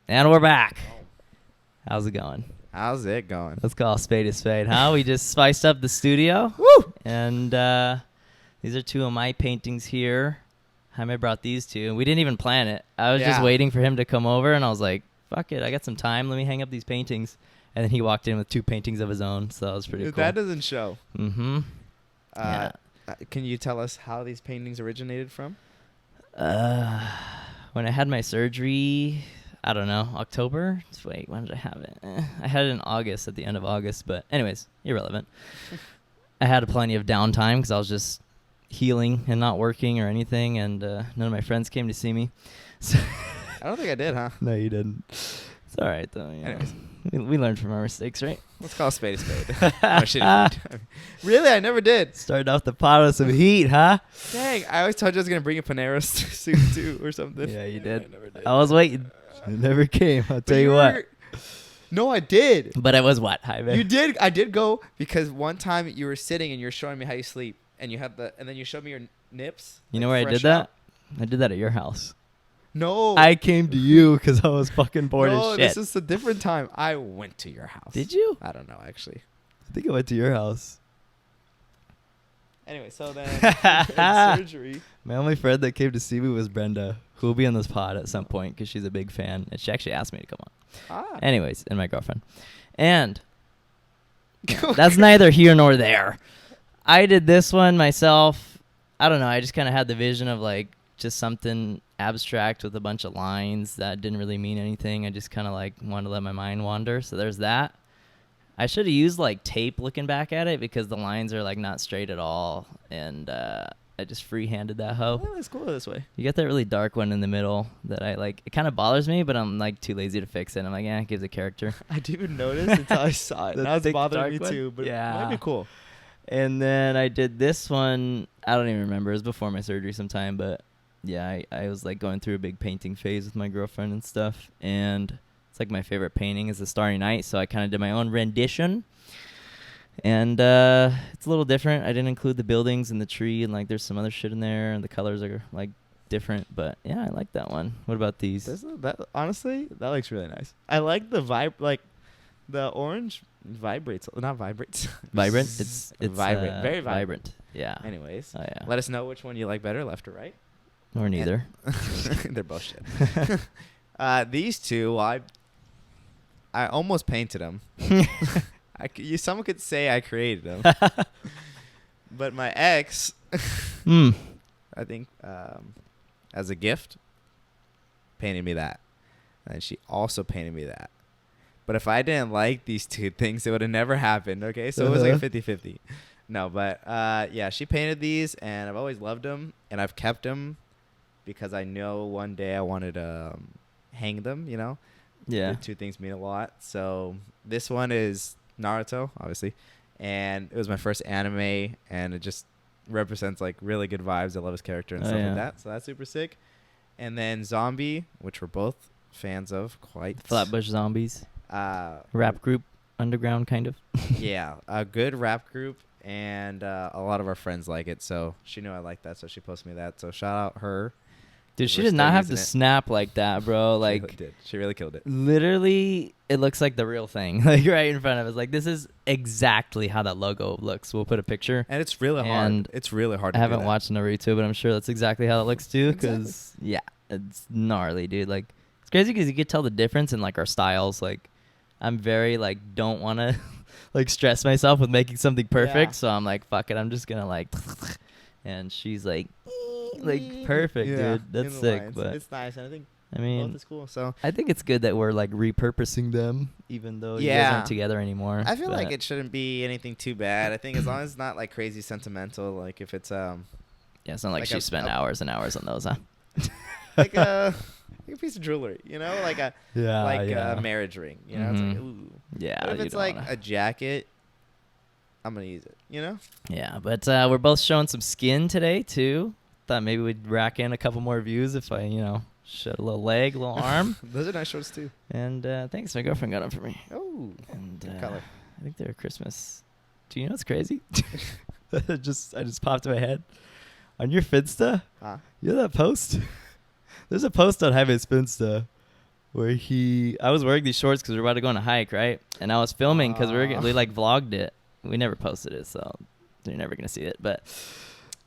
And we're back. How's it going? How's it going? Let's call a spade a spade, huh? We just spiced up the studio. Woo! And these are two of my paintings here. Jaime brought these two. We didn't even plan it. I was just waiting for him to come over, and I was like, fuck it, I got some time. Let me hang up these paintings. And then he walked in with two paintings of his own, so that was pretty cool. That doesn't show. Mm-hmm. Can you tell us how these paintings originated from? When I had my surgery, I don't know, October? Wait, when did I have it? I had it in August, at the end of August. But anyways, irrelevant. I had plenty of downtime because I was just healing and not working or anything, and none of my friends came to see me. So I don't think I did, huh? No, you didn't. It's all right, though. You know. Anyways. We learned from our mistakes, right? Let's call a spade a spade. Really? I never did. Started off the pot with some heat, huh? Dang, I always told you I was going to bring a Panera suit too or something. Yeah, you did. I never did. I was waiting. It never came. I'll tell you what. No, I did. But it was what, Jaime? You did. I did go because one time you were sitting and you were showing me how you sleep, and you had and then you showed me your nips. You know where I did that? I did that at your house. No. I came to you because I was fucking bored as shit. No, this is a different time. I went to your house. Did you? I don't know, actually. I think I went to your house. Anyway, so then surgery. My only friend that came to see me was Brenda, who will be on this pod at some point because she's a big fan, and she actually asked me to come on. Anyways, and my girlfriend. And that's neither here nor there. I did this one myself. I don't know. I just kind of had the vision of like just something abstract with a bunch of lines that didn't really mean anything. I just kind of like wanted to let my mind wander. So there's that. I should have used like tape looking back at it because the lines are like not straight at all. And I just free-handed that hoe. Oh, that's cool this way. You get that really dark one in the middle that I like. It kind of bothers me, but I'm like too lazy to fix it. I'm like, it gives a character. I didn't notice until I saw it. Now it's bothering me too, but yeah. it might be cool. And then I did this one. I don't even remember. It was before my surgery sometime, but yeah, I was like going through a big painting phase with my girlfriend and stuff. And it's like my favorite painting is The Starry Night, so I kind of did my own rendition. And it's a little different. I didn't include the buildings and the tree, and like there's some other shit in there, and the colors are like different. But yeah, I like that one. What about these? Honestly, that looks really nice. I like the vibe, like the orange vibrates, not vibrates. Vibrant. It's vibrant, very vibrant. Yeah. Anyways, oh yeah. Let us know which one you like better, left or right. Or neither. They're both shit. These two, I almost painted them. Someone could say I created them. But my ex, I think, as a gift, painted me that. And she also painted me that. But if I didn't like these two things, it would have never happened, okay? So it was like a 50-50. No, but yeah, she painted these, and I've always loved them, and I've kept them because I know one day I wanted to hang them, you know? Yeah. The two things mean a lot. So this one is Naruto, obviously, and it was my first anime, and it just represents like really good vibes. I love his character and stuff like that, so that's super sick. And then Zombie, which we're both fans of, quite. Flatbush Zombies. Rap group, underground kind of. Yeah, a good rap group, and a lot of our friends like it, so she knew I liked that, so she posted me that. So shout out her. Dude, she did not have to snap like that, bro. Like, she really killed it. Literally, it looks like the real thing. Like, right in front of us. Like, this is exactly how that logo looks. We'll put a picture. And it's really hard. It's really hard to I haven't watched Naruto, but I'm sure that's exactly how it looks, too. Because, exactly. Yeah, it's gnarly, dude. Like, it's crazy because you could tell the difference in, like, our styles. Like, I'm very, like, don't want to, like, stress myself with making something perfect. Yeah. So I'm like, fuck it. I'm just going to, like, and she's like perfect, dude. That's sick. Lines. But it's nice. And I mean, both is cool. So I think it's good that we're like repurposing them, even though you guys aren't together anymore. I feel like it shouldn't be anything too bad. I think as long as it's not like crazy sentimental, like if it's yeah, it's not like she spent hours and hours on those, huh? Like a piece of jewelry, you know, like a a marriage ring, you know. Mm-hmm. It's like ooh. Yeah. But if it's like a jacket, I'm gonna use it, you know. Yeah, but we're both showing some skin today too. Thought maybe we'd rack in a couple more views if I, showed a little leg, a little arm. Those are nice shorts too. And thanks, my girlfriend got them for me. Oh, and good color. I think they're Christmas. Do you know what's crazy? I just popped in my head. On your Finsta, you know that post? There's a post on Jaime's Finsta where I was wearing these shorts because we were about to go on a hike, right? And I was filming because we like vlogged it. We never posted it, so you're never gonna see it. But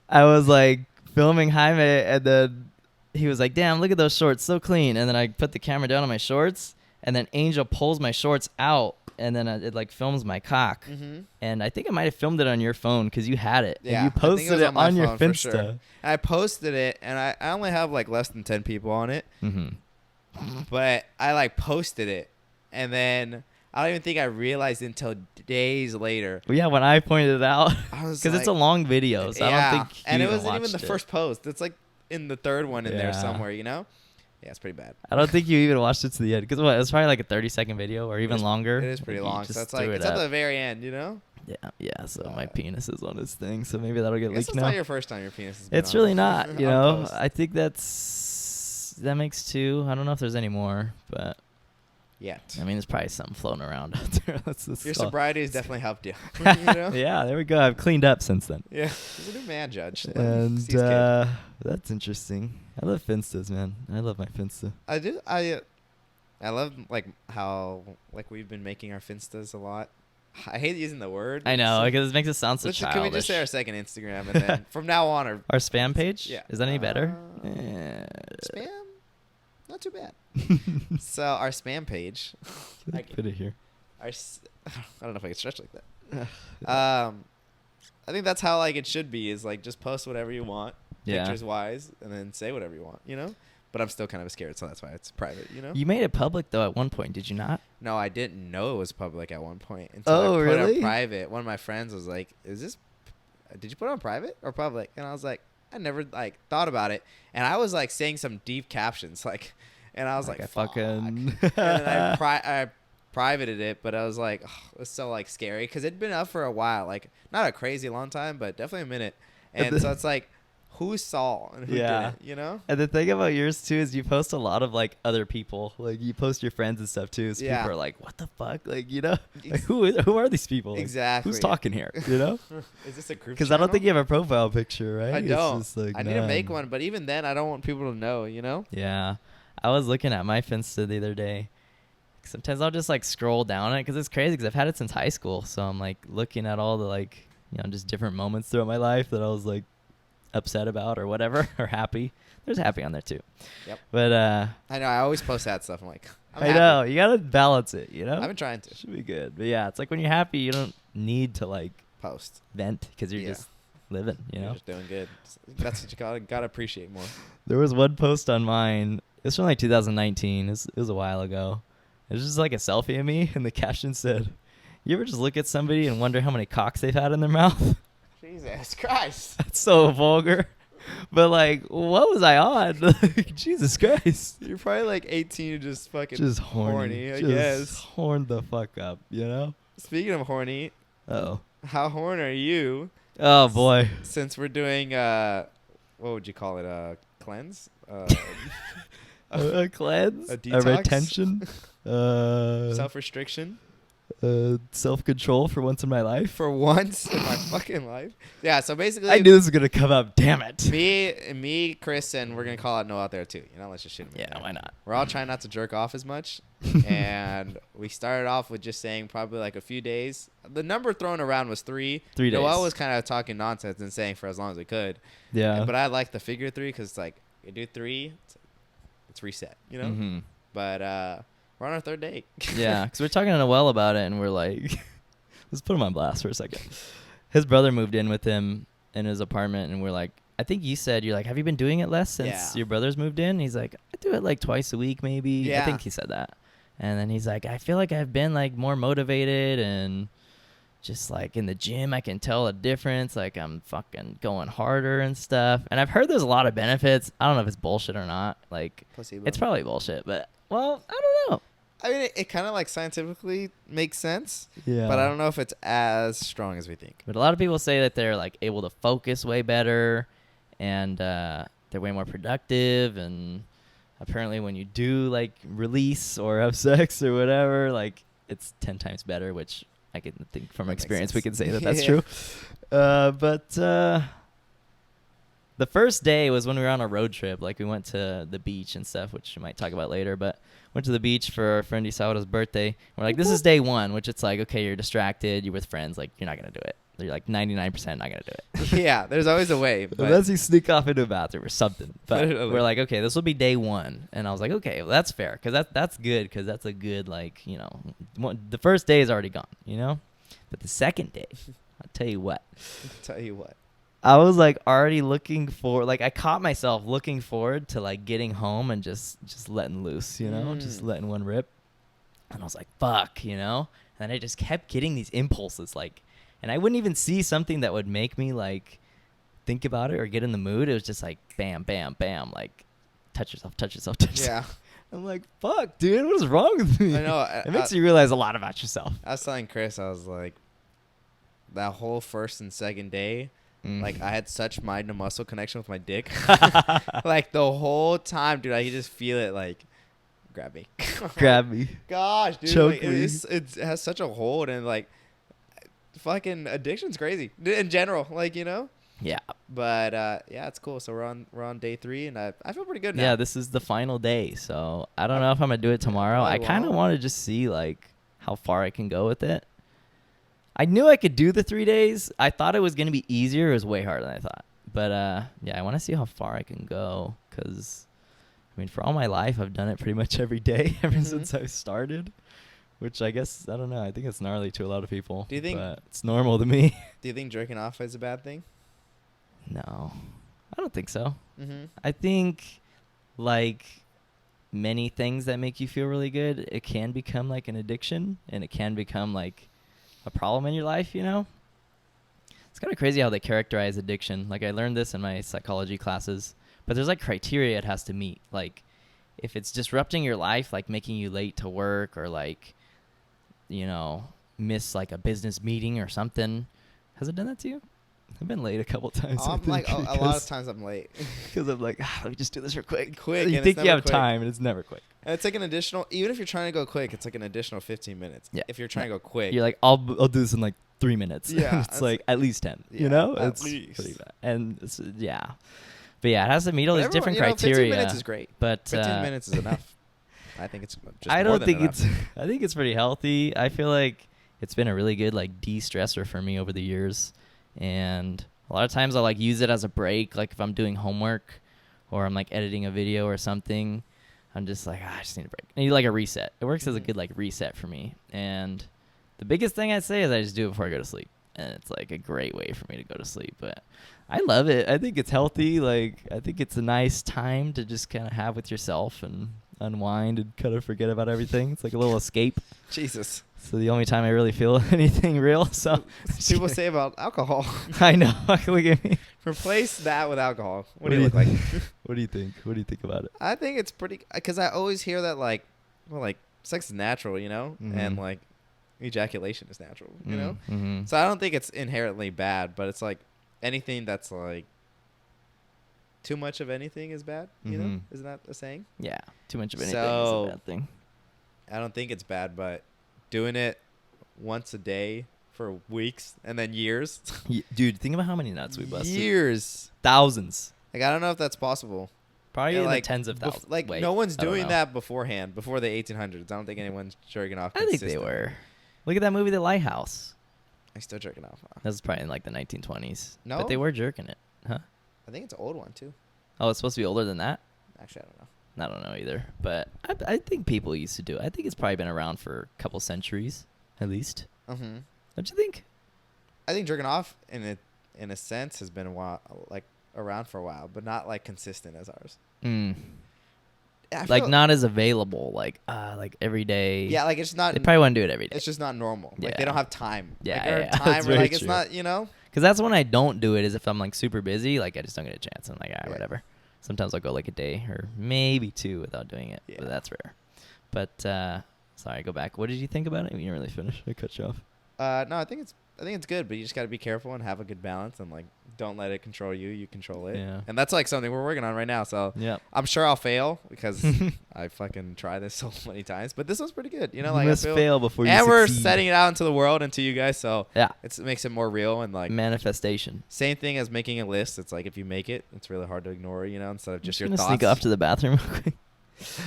I was like filming Jaime, and then he was like, "Damn, look at those shorts, so clean." And then I put the camera down on my shorts, and then Angel pulls my shorts out, and then it like films my cock. Mm-hmm. And I think I might have filmed it on your phone because you had it. Yeah, and you posted it on your Finsta. Sure. I posted it, and I only have like less than 10 people on it. Mm-hmm. But I like posted it, and then I don't even think I realized until days later. Well, yeah, when I pointed it out, because like, it's a long video, so I don't think. And it wasn't even the first post. It's like in the third one in there somewhere, you know. Yeah, it's pretty bad. I don't think you even watched it to the end because what? It's probably like a 30-second video or even longer. It is pretty long. So it's like it's at the very end, you know. Yeah. So my penis is on his thing, so maybe that'll get leaked now. It's not your first time your penis has been It's on. really not. You know, I think that makes 2. I don't know if there's any more, but yet. I mean, there's probably something floating around out there. Your sobriety has definitely helped you. You know? Yeah, there we go. I've cleaned up since then. Yeah, he's a new man, Judge. And that's interesting. I love Finstas, man. I love my Finsta. I do. I love like how like we've been making our Finstas a lot. I hate using the word. I know, because it makes it sound so childish. Can we just say our second Instagram, and then from now on our spam page? Yeah. Is that any better? Spam? Not too bad. So our spam page. Put it here. I don't know if I can stretch like that. I think that's how like it should be. Is like just post whatever you want, pictures wise, and then say whatever you want. You know. But I'm still kind of scared, so that's why it's private, you know? You made it public, though, at one point, did you not? No, I didn't know it was public at one point until I put it on private. One of my friends was like, did you put it on private or public? And I was like, I never, like, thought about it. And I was, like, saying some deep captions, like, and I was like fuck. And then I privated it, but I was like, it was so, like, scary because it'd been up for a while. Like, not a crazy long time, but definitely a minute. And so it's like, who saw and who didn't, you know? And the thing about yours, too, is you post a lot of, like, other people. Like, you post your friends and stuff, too. So people are like, what the fuck? Like, you know? Like, who are these people? Like, exactly. who's talking here, you know? Is this a group Because I don't think you have a profile picture, right? I don't. It's just like, I need to make one, but even then, I don't want people to know, you know? Yeah. I was looking at my Finsta the other day. Sometimes I'll just, like, scroll down it because it's crazy because I've had it since high school. So I'm, like, looking at all the, like, you know, just different moments throughout my life that I was, like, upset about or whatever or happy. There's happy on there too. Yep. But I know I always post that stuff. I'm like, I know you gotta balance it. You know. I've been trying to. Should be good. But yeah, it's like when you're happy, you don't need to like post vent because you're just living. You know. You're just doing good. That's what you gotta appreciate more. There was one post on mine. It was from like 2019. It was a while ago. It was just like a selfie of me, and the caption said, "You ever just look at somebody and wonder how many cocks they've had in their mouth?" Jesus Christ. That's so vulgar. But, like, what was I on? Like, Jesus Christ. You're probably, like, 18 just fucking just horny, I guess. Horned the fuck up, you know? Speaking of horny. Uh-oh. How horny are you? Oh, boy. Since we're doing, what would you call it? A cleanse? A cleanse? A detox? A retention? Self-restriction? Self-control for once in my life. For once in my fucking life. Yeah, so basically I knew this was gonna come up. Damn it. Me, Chris, and we're gonna call it Noah out there too. You know, let's just shoot him. Yeah, why not? We're all trying not to jerk off as much, and we started off with just saying probably like a few days. The number thrown around was 3. 3 days. Noah was kind of talking nonsense and saying for as long as we could. Yeah. But I like the figure 3 because it's like you do 3, it's reset. You know. Mm-hmm. But we're on our 3rd date. Yeah, because we're talking to Noel about it, and we're like, let's put him on blast for a second. His brother moved in with him in his apartment, and we're like, I think you said, you're like, have you been doing it less since your brother's moved in? He's like, I do it like twice a week maybe. Yeah. I think he said that. And then he's like, I feel like I've been like more motivated and just like in the gym, I can tell a difference. Like I'm fucking going harder and stuff. And I've heard there's a lot of benefits. I don't know if it's bullshit or not. Like, placebo. It's probably bullshit, but well, I don't know. I mean, it kind of like scientifically makes sense. Yeah. But I don't know if it's as strong as we think. But a lot of people say that they're like able to focus way better and they're way more productive. And apparently when you do like release or have sex or whatever, like it's 10 times better, which I can think from experience we can say that that's true. But The first day was when we were on a road trip. Like, we went to the beach and stuff, which we might talk about later. But went to the beach for our friend Isaura's birthday. We're like, this is day one, which it's like, okay, you're distracted. You're with friends. Like, you're not going to do it. You're like 99% not going to do it. Yeah, there's always a way. But unless you sneak off into a bathroom or something. But we're like, okay, this will be day one. And I was like, okay, well, that's fair. Because that's good. Because that's a good, like, you know, the first day is already gone, you know? But the second day, I'll tell you what. I was like already looking for, like, I caught myself looking forward to like getting home and just letting loose, you know, just letting one rip. And I was like, fuck, you know, and I just kept getting these impulses, like, and I wouldn't even see something that would make me like think about it or get in the mood. It was just like, bam, bam, bam, like touch yourself, touch yourself, touch yourself. Yeah. I'm like, fuck, dude, what is wrong with me? I know. It makes you realize a lot about yourself. I was telling Chris, I was like, that whole first and second day, like, I had such mind to muscle connection with my dick. Like, the whole time, dude, I could just feel it, like, grab me. Grab me. Gosh, dude. Choke like, me. It has such a hold, and, like, fucking addiction's crazy in general, like, you know? Yeah. But, yeah, it's cool. So we're on day 3, and I feel pretty good now. Yeah, this is the final day, so I don't know if I'm going to do it tomorrow. I kind of want to just see, like, how far I can go with it. I knew I could do the 3 days. I thought it was going to be easier. It was way harder than I thought. But, yeah, I want to see how far I can go because, I mean, for all my life, I've done it pretty much every day ever since I started, which I guess, I don't know. I think it's gnarly to a lot of people. Do you think but it's normal to me? Do you think jerking off is a bad thing? No, I don't think so. Mm-hmm. I think, like many things that make you feel really good, it can become like an addiction, and it can become like a problem in your life, you know? It's kind of crazy how they characterize addiction. Like, I learned this in my psychology classes, but there's like criteria it has to meet. Like, if it's disrupting your life, like making you late to work or like, you know, miss like a business meeting or something. Has it done that to you? I've been late a couple times. I'm like, a lot of times I'm late. Because I'm like, let me just do this real quick. You think you have time, and it's never quick. And it's like an additional, even if you're trying to go quick, it's like an additional 15 minutes. Yeah. If you're trying to go quick. You're like, I'll do this in like 3 minutes. Yeah. It's like at least 10, yeah, you know? At It's least. pretty bad. And it's, yeah. But yeah, it has to meet all these different 15 criteria. minutes is great. But 15 minutes is enough. I think it's just I more don't than think enough. I think it's pretty healthy. I feel like it's been a really good like de-stressor for me over the years. And a lot of times I'll like use it as a break. Like if I'm doing homework or I'm like editing a video or something, I'm just like, I just need a break. I need like a reset. It works as a good like reset for me. And the biggest thing I say is I just do it before I go to sleep. And it's like a great way for me to go to sleep. But I love it. I think it's healthy. Like, I think it's a nice time to just kind of have with yourself and unwind and kind of forget about everything. It's like a little escape. Jesus. So the only time I really feel anything real. So people say about alcohol. I know. Look at me. Replace that with alcohol. What do you look like? What do you think? What do you think about it? I think it's pretty, because I always hear that like, well, like sex is natural, you know, and like ejaculation is natural, you know. So I don't think it's inherently bad, but it's like anything that's like too much of anything is bad, you know? Isn't that a saying? Yeah, too much of anything is a bad thing. I don't think it's bad, but doing it once a day for weeks and then years. Dude, think about how many nuts we busted. Years. Thousands. Like, I don't know if that's possible. Probably like tens of thousands. Like, no one's doing that beforehand, before the 1800s. I don't think anyone's jerking off I think they were. Look at that movie, The Lighthouse. I'm still jerking off. That was probably in like the 1920s. No? But they were jerking it. Huh? I think it's an old one, too. Oh, it's supposed to be older than that? Actually, I don't know. I don't know either. But I think people used to do it. I think it's probably been around for a couple centuries, at least. Mm-hmm. Don't you think? I think jerking off, in a sense, has been a while, like around for a while, but not like consistent as ours. Like not as available, like every day. Yeah, like it's not. They probably wouldn't do it every day. It's just not normal. Yeah. Like they don't have time. Yeah, like, yeah. time That's or like very it's true. not, you know. Because that's when I don't do it. Is if I'm like super busy, like I just don't get a chance. I'm like, Yeah. whatever. Sometimes I'll go like a day or maybe 2 without doing it, but that's rare. But sorry, go back. What did you think about it? You didn't really finish. I cut you off. No, I think it's good, but you just got to be careful and have a good balance and like don't let it control you. You control it. Yeah. And that's like something we're working on right now. So Yeah. I'm sure I'll fail because I fucking try this so many times. But this one's pretty good. You know, You like must fail before you and we're succeed. setting it out into the world and to you guys. So Yeah. it makes it more real and like Manifestation. same thing as making a list. It's like if you make it, it's really hard to ignore. You know, instead of just your thoughts. Sneak off to the bathroom real quick.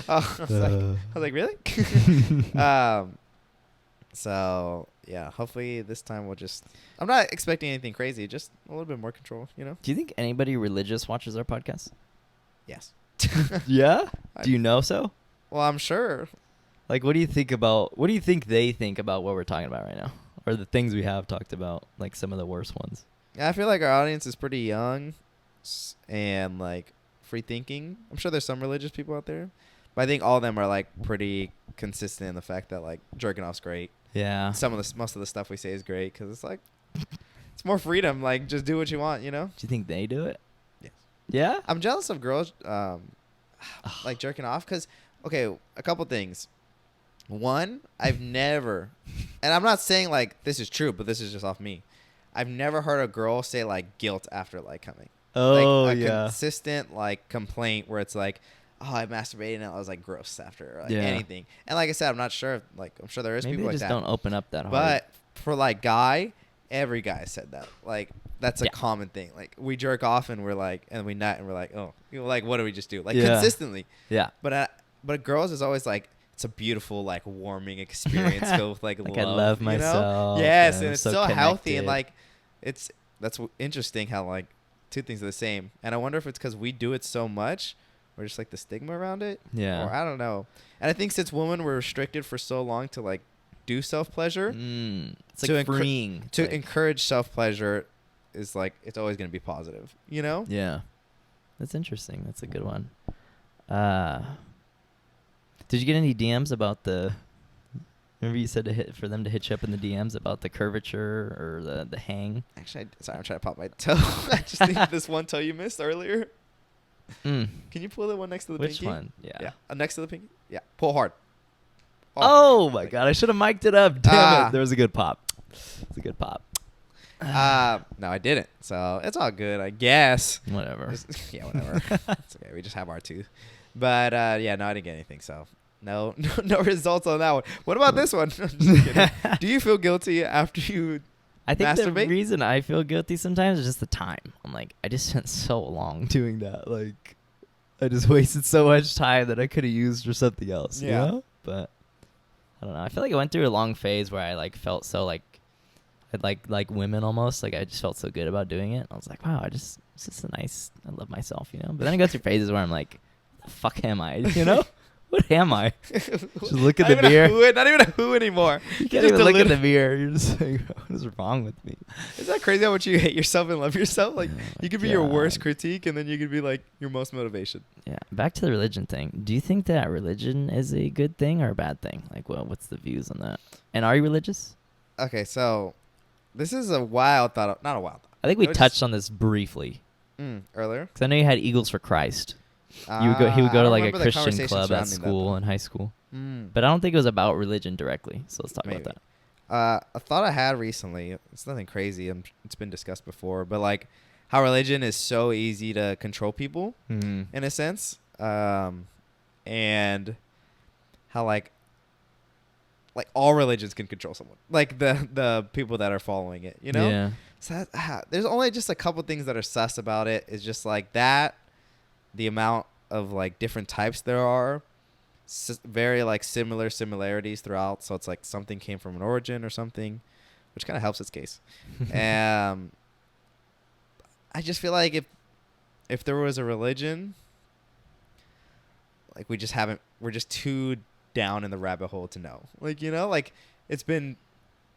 Oh, I was like, really? So yeah, hopefully this time we'll just. I'm not expecting anything crazy, just a little bit more control. You know. Do you think anybody religious watches our podcast? Yes. Yeah. Do you know so? Well, I'm sure. Like, what do you think they think about what we're talking about right now, or the things we have talked about, like some of the worst ones? I feel like our audience is pretty young, and like free thinking. I'm sure there's some religious people out there, but I think all of them are like pretty consistent in the fact that like jerking off's great. Yeah. Most of the stuff we say is great because it's like it's more freedom. Like just do what you want, you know. Do you think they do it? Yes. Yeah. I'm jealous of girls like jerking off because okay, a couple things. One, I've never, and I'm not saying like this is true, but this is just off me. I've never heard a girl say like guilt after like coming. Oh, like, a yeah. consistent like complaint where it's like, oh, I masturbated and I was like gross after or, like, Yeah. anything. And like I said, I'm not sure if, like I'm sure there is Maybe people they like just that. don't open up that hard. But for like every guy said that. Like that's a common thing. Like we jerk off and we're like, and we nut and we're like, oh, you know, like what do we just do? Like consistently. Yeah. But girls is always like. It's a beautiful, like, warming experience filled with, like, like love. I love you myself. know? Yes, and and I'm it's so so healthy. And, connected. like, that's interesting how, like, two things are the same. And I wonder if it's because we do it so much or just, like, the stigma around it. Yeah. Or I don't know. And I think since women were restricted for so long to, like, do self-pleasure. It's, like, freeing. To encourage self-pleasure is, like, it's always going to be positive. You know? Yeah. That's interesting. That's a good one. Did you get any DMs about the? Remember you said for them to hit you up in the DMs about the curvature or the hang. Actually, sorry, I'm trying to pop my toe. I just think this one toe you missed earlier. Can you pull the one next to the pinky? Which one? Yeah. Next to the pinky. Yeah. Pull hard. Oh my god! I should have mic'd it up. Damn it! There was a good pop. It's a good pop. No, I didn't. So it's all good, I guess. Whatever. Yeah, whatever. It's okay. We just have our tooth. But yeah, no, I didn't get anything. So no results on that one. What about this one? Just kidding. Do you feel guilty after you I think masturbate? the reason I feel guilty sometimes is just the time. I'm like, I just spent so long doing that. Like, I just wasted so much time that I could have used for something else. Yeah. You know? But I don't know. I feel like I went through a long phase where I like felt so like women almost. Like I just felt so good about doing it. I was like, wow, it's just a nice. I love myself, you know. But then I go through phases where I'm like, what the fuck am I? You know? What am I? Just look at the mirror. Not even a who anymore. You can't even look at the mirror. You're just like, what is wrong with me? Is that crazy how much you hate yourself and love yourself? Like you could be your worst God. critique and then you could be like your most motivation. Yeah. Back to the religion thing. Do you think that religion is a good thing or a bad thing? Like, well, what's the views on that? And are you religious? Okay, so this is a wild thought. Not a wild thought. I think we touched on this briefly. Earlier? Because I know you had Eagles for Christ. He would go to like a Christian club at surrounding school that, in high school. Mm. But I don't think it was about religion directly. So let's talk Maybe. about that. A thought I had recently, it's nothing crazy, it's been discussed before, but like how religion is so easy to control people in a sense. And how like all religions can control someone. Like the people that are following it, you know? Yeah. So there's only just a couple things that are sus about it. It's just like that, the amount of like different types there are, very like similarities throughout. So it's like something came from an origin or something, which kind of helps its case. I just feel like if there was a religion, like we're just too down in the rabbit hole to know. Like, you know, like it's been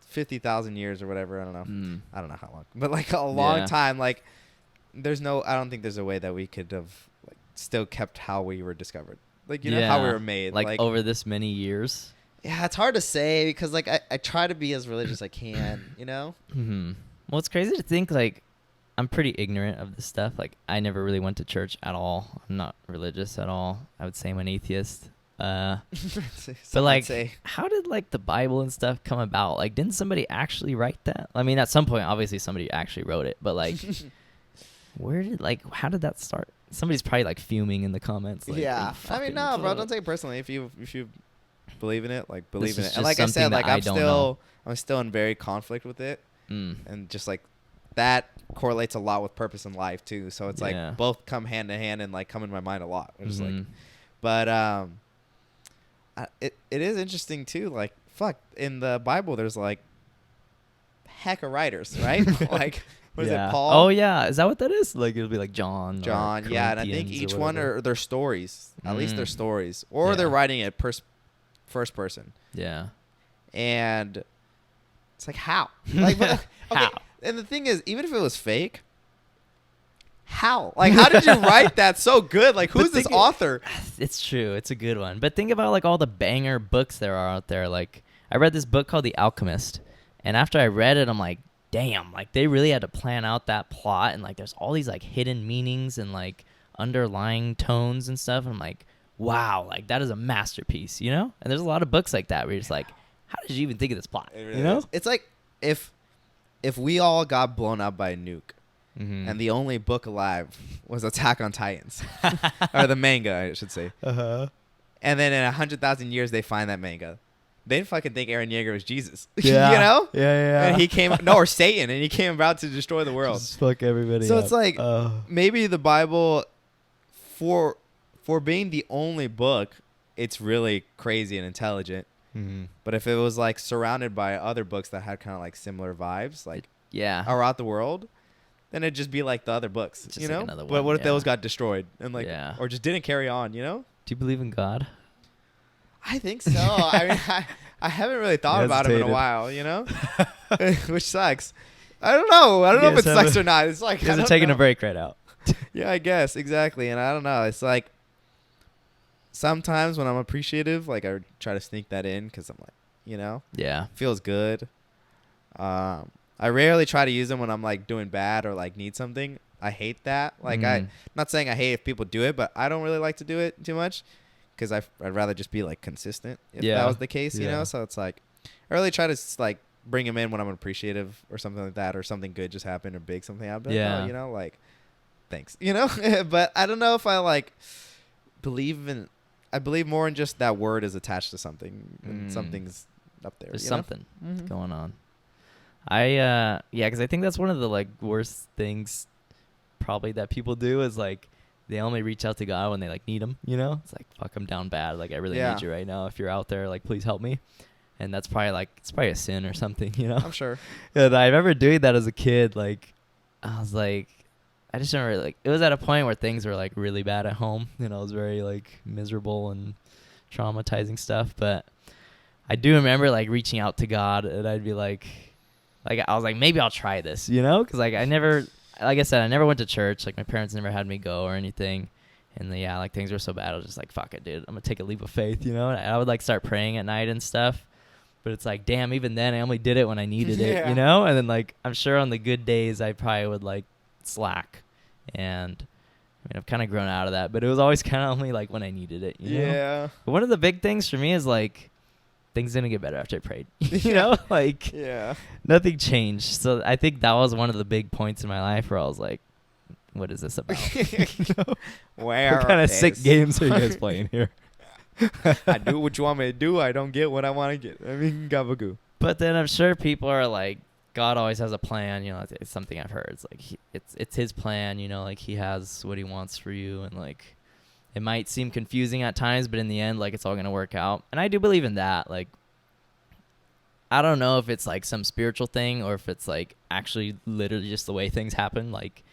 50,000 years or whatever. I don't know. I don't know how long, but like a long time. Like I don't think there's a way that we could have like still kept how we were discovered. Like, you know, how we were made. Like over this many years. Yeah, it's hard to say because like I try to be as religious as I can, you know? Well, it's crazy to think like I'm pretty ignorant of this stuff. Like I never really went to church at all. I'm not religious at all. I would say I'm an atheist. But like, how did like the Bible and stuff come about? Like, didn't somebody actually write that? I mean, at some point, obviously somebody actually wrote it, but like, How did that start? Somebody's probably like fuming in the comments. Like, yeah. I mean, no, bro, don't take it personally. If you believe in it, like believe in it. And like I said, like I'm still in very conflict with it. And just like that correlates a lot with purpose in life too. So it's like both come hand in hand and like come in my mind a lot. Which is like, but it is interesting too. Like fuck, in the Bible, there's like heck of writers, right? Like. What is it, Paul? Oh, yeah. Is that what that is? Like, it'll be like John, yeah. And I think each one are their stories. At least their stories. Or they're writing it first person. Yeah. And it's like, how? Like, okay. How? And the thing is, even if it was fake, how? Like, how did you write that so good? Like, who's this author? It's true. It's a good one. But think about, like, all the banger books there are out there. Like, I read this book called The Alchemist. And after I read it, I'm like, damn, like they really had to plan out that plot, and like there's all these like hidden meanings and like underlying tones and stuff. And I'm like, wow, like that is a masterpiece, you know? And there's a lot of books like that where you're just like, how did you even think of this plot? It really you know? is. It's like if we all got blown up by a nuke and the only book alive was Attack on Titans, or the manga, I should say. And then in 100,000 years they find that manga. They fucking think Eren Yeager was Jesus. Yeah. You know? Yeah. And he came, or Satan, and he came about to destroy the world. Just fuck everybody so up. it's like, maybe the Bible, for being the only book, it's really crazy and intelligent. But if it was like surrounded by other books that had kind of like similar vibes, like around the world, then it'd just be like the other books, you know? Like but what if those got destroyed and like, or just didn't carry on, you know? Do you believe in God? I think so. I mean, I haven't really thought about him in a while, you know, which sucks. I don't know. I don't know if it sucks or not. It's like, you guys are taking a break right out. Yeah, I guess. Exactly. And I don't know. It's like sometimes when I'm appreciative, like I try to sneak that in because I'm like, you know, feels good. I rarely try to use them when I'm like doing bad or like need something. I hate that. Like I'm not saying I hate if people do it, but I don't really like to do it too much. Because I'd rather just be like consistent if that was the case, you know. So it's like I really try to like bring him in when I'm appreciative or something like that, or something good just happened or big something happened. Yeah, you know, like thanks, you know. But I don't know if I like believe in. I believe more in just that word is attached to something and something's up there. There's something going on. Because I think that's one of the like worst things probably that people do is like. They only reach out to God when they like need him, you know? It's like, fuck, I'm down bad. Like, I really need you right now. If you're out there, like, please help me. And that's probably like, it's probably a sin or something, you know? I'm sure. And I remember doing that as a kid. Like, I was like, I just remember like, it was at a point where things were like really bad at home. You know, it was very like miserable and traumatizing stuff. But I do remember like reaching out to God and I'd be like I was like, maybe I'll try this, you know? Because like like I said, I never went to church. Like, my parents never had me go or anything. And, like, things were so bad. I was just like, fuck it, dude. I'm going to take a leap of faith, you know? And I would, like, start praying at night and stuff. But it's like, damn, even then, I only did it when I needed it, you know? And then, like, I'm sure on the good days, I probably would, like, slack. And, I mean, I've kind of grown out of that. But it was always kind of only, like, when I needed it, you know? But one of the big things for me is, like, things didn't get better after I prayed. You know? Like, nothing changed. So I think that was one of the big points in my life where I was like, what is this about? What kind of sick games are you guys playing here? I do what you want me to do. I don't get what I want to get. I mean, gabagoo. But then I'm sure people are like, God always has a plan. You know, it's something I've heard. It's like, it's his plan, you know, like he has what he wants for you. And like, it might seem confusing at times, but in the end, like, it's all going to work out. And I do believe in that. Like, I don't know if it's, like, some spiritual thing or if it's, like, actually literally just the way things happen. Like,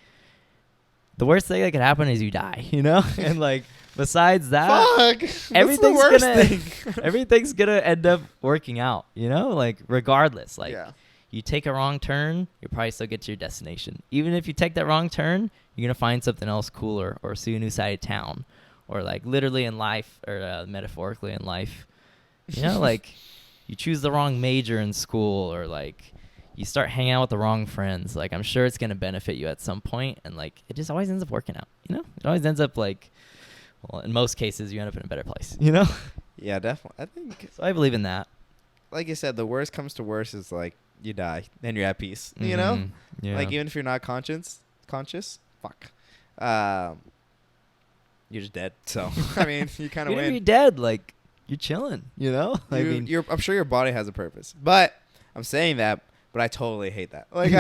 the worst thing that could happen is you die, you know? And, like, besides that, everything's going to end up working out, you know? Like, regardless. Like, you take a wrong turn, you'll probably still get to your destination. Even if you take that wrong turn, you're going to find something else cooler or see a new side of town. Or, like, literally in life, or metaphorically in life, you know, like, you choose the wrong major in school, or, like, you start hanging out with the wrong friends. Like, I'm sure it's going to benefit you at some point, and, like, it just always ends up working out, you know? It always ends up, like, well, in most cases, you end up in a better place, you know? Yeah, definitely. I think. So I believe in that. Like you said, the worst comes to worst is, like, you die, then you're at peace, you know? Yeah. Like, even if you're not conscious, fuck. You're just dead. So I mean, you kind of Even win. if you're dead, like you're chilling. You know. I mean, I'm sure your body has a purpose, but I'm saying that, but I totally hate that. Like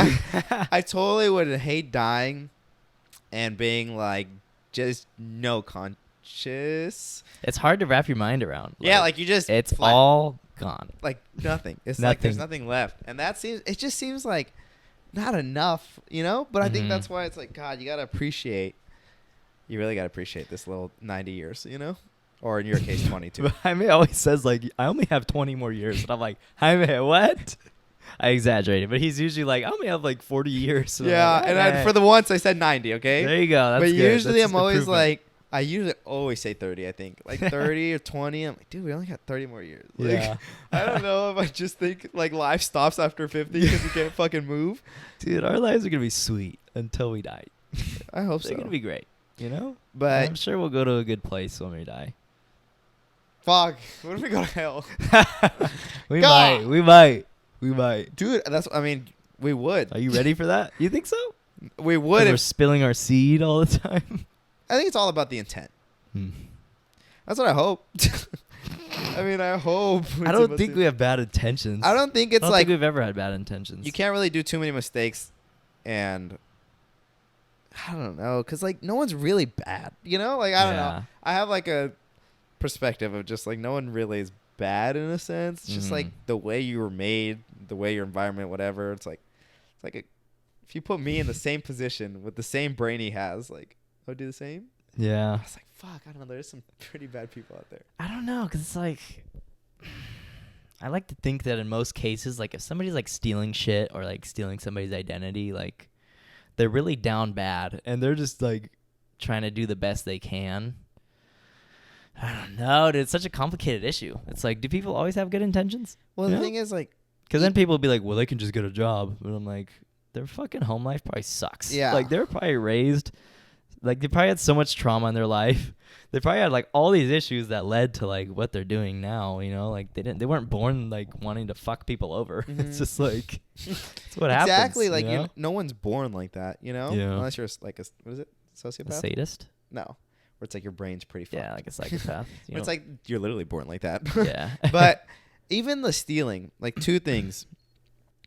I totally would hate dying, and being like just no conscious. it's hard to wrap your mind around. Yeah, like you just it's flat. all gone. Like nothing. It's Nothing. like there's nothing left, and it just seems like not enough, you know. But I think that's why it's like, God, you really gotta appreciate this little 90 years, you know, or in your case 22. Jaime always says like, I only have 20 more years, and I'm like, Jaime, what? I exaggerated, but he's usually like, I only have like 40 years. So Yeah, like, and for the once I said 90. Okay, there you go. That's but good. usually That's I'm always improvement. like, I usually always say 30. I think like 30 or 20. I'm like, dude, we only got 30 more years. Like, Yeah. I don't know if I just think like life stops after 50 because you can't fucking move. Dude, our lives are gonna be sweet until we die. I hope so. They're gonna be great, you know. But I'm sure we'll go to a good place when we die. fuck, what if we go to hell? We God! We might. Dude, we would. Are you ready for that? You think so? We would We're if spilling our seed all the time. I think it's all about the intent. Hmm. That's what I hope. I hope. I don't think we have bad intentions. I don't think I it's don't like think we've ever had bad intentions. you can't really do too many mistakes, and I don't know, cause like no one's really bad, you know. Like I don't know. I have like a perspective of just like no one really is bad in a sense. It's just like the way you were made, the way your environment, whatever. It's like if you put me in the same position with the same brain he has, like I would do the same. Yeah. I was like, fuck, I don't know. There's some pretty bad people out there. I don't know, because it's like, I like to think that in most cases, like if somebody's like stealing shit or like stealing somebody's identity, like they're really down bad and they're just like trying to do the best they can. I don't know, dude. It's such a complicated issue. It's like, do people always have good intentions? Well, the thing is, like, because then people will be like, well, they can just get a job. But I'm like, their fucking home life probably sucks. Yeah. Like, they were probably raised, like, they probably had so much trauma in their life. They probably had, like, all these issues that led to, like, what they're doing now, you know? Like, they weren't born, like, wanting to fuck people over. It's just, like, it's what happens. Exactly. Like, you know? no one's born like that, you know? Yeah. Unless you're, like, what is it? Sociopath? A sadist? No. Where it's like your brain's pretty fucked. Yeah, like a psychopath. It's like you're literally born like that. Yeah. But even the stealing, like two things.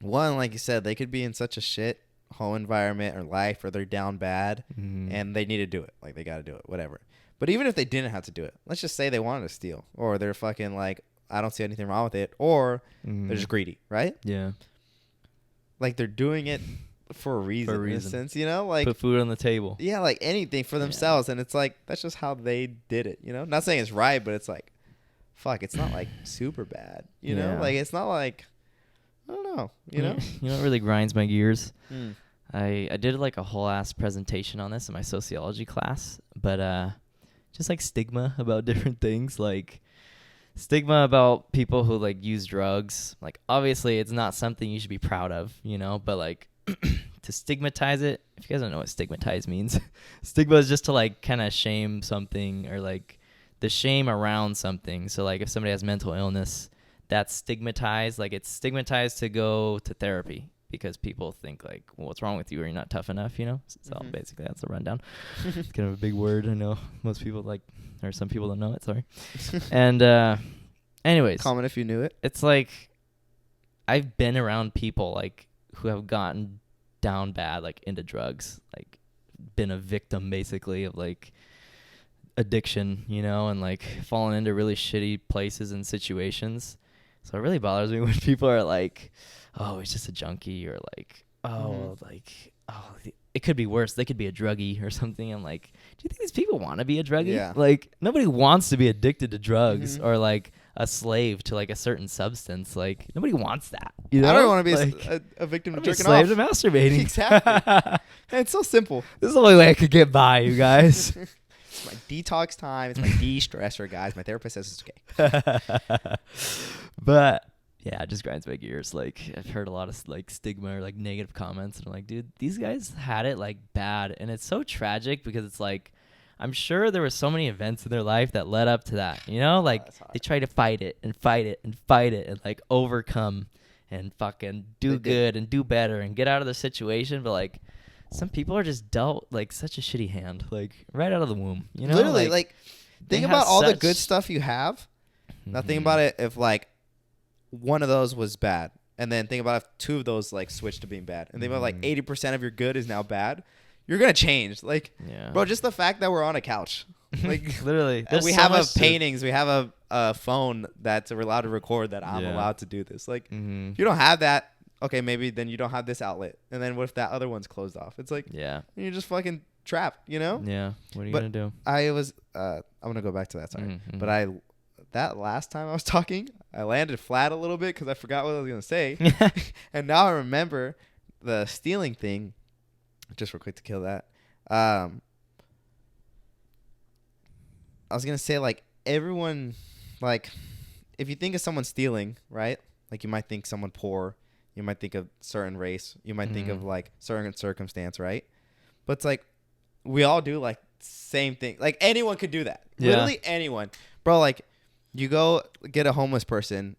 One, like you said, they could be in such a shit home environment or life, or they're down bad and they need to do it. Like they got to do it, whatever. But even if they didn't have to do it, let's just say they wanted to steal, or they're fucking like, I don't see anything wrong with it, or they're just greedy, right? Yeah. Like they're doing it for a reason, in a sense, you know? Like put food on the table. Yeah, like anything for themselves. And it's like, that's just how they did it, you know? Not saying it's right, but it's like, fuck, it's not like super bad, you know? Like it's not like, I don't know, you know? You know what really grinds my gears? I did like a whole ass presentation on this in my sociology class, but just like stigma about different things, like stigma about people who like use drugs. Like obviously it's not something you should be proud of, you know, but like to stigmatize it, if you guys don't know what stigmatize means, stigma is just to like kind of shame something, or like the shame around something. So like if somebody has mental illness, that's stigmatized. Like it's stigmatized to go to therapy because people think like, well, what's wrong with you? Or you're not tough enough, you know? So basically that's the rundown. It's kind of a big word. I know most people like, or some people don't know it, sorry. And anyways. Comment if you knew it. It's like, I've been around people like who have gotten down bad, like into drugs, like been a victim basically of like addiction, you know, and like fallen into really shitty places and situations. So it really bothers me when people are like, oh, he's just a junkie, or like, oh, it could be worse. They could be a druggie or something. I'm like, do you think these people want to be a druggie? Yeah. Like, nobody wants to be addicted to drugs or like a slave to like a certain substance. Like, nobody wants that. You know? I don't want to be like, a victim to be a jerking slave off. to masturbating. Exactly. And it's so simple. This is the only way I could get by, you guys. It's my detox time. It's my de-stressor, guys. My therapist says it's okay. But yeah, it just grinds my gears. Like I've heard a lot of like stigma or like negative comments, and I'm like, dude, these guys had it like bad, and it's so tragic because it's like, I'm sure there were so many events in their life that led up to that. You know, like they try to fight it and fight it and fight it and like overcome and fucking do good and do better and get out of the situation, but like some people are just dealt like such a shitty hand, like right out of the womb. You know, literally, like think about all the good such- stuff you have. Now think Mhm. about it if like one of those was bad, and then think about if two of those like switched to being bad, and think about like 80% of your good is now bad. You're gonna change, like, Yeah. bro. Just the fact that we're on a couch, like, literally, there's we so have a much to- paintings, we have a phone that's we're allowed to record that I'm Yeah. allowed to do this. Like, Mhm. if you don't have that, okay, maybe then you don't have this outlet, and then what if that other one's closed off? It's like Yeah. you're just fucking trapped, you know? Yeah. What are you But gonna do? I was I'm gonna go back to that. Sorry, Mhm, but mhm. that last time I was talking, I landed flat a little bit because I forgot what I was gonna say, and now I remember the stealing thing. Just real quick to kill that. I was gonna say like everyone, like if you think of someone stealing, right? Like you might think someone poor, you might think of certain race, you might think of like certain circumstance, right? But it's like we all do like same thing. Like anyone could do that. Yeah. Literally anyone, bro. Like you go get a homeless person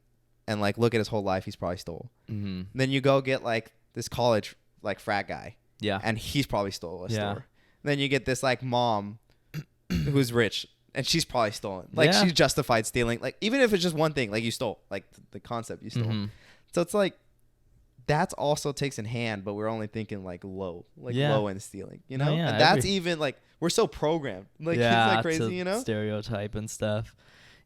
and like look at his whole life, he's probably stole. Mhm. Then you go get like this college like frat guy, Yeah. and he's probably stole a Yeah. store. Then you get this like mom who's rich, and she's probably stolen. Like Yeah. she's justified stealing. Like even if it's just one thing, like you stole, like the concept you stole. Mhm. So it's like that's also takes in hand, but we're only thinking like low Yeah. end stealing, you No, know? yeah, And I that's agree. even like we're so programmed. Like yeah, isn't that to crazy, you know? stereotype and stuff.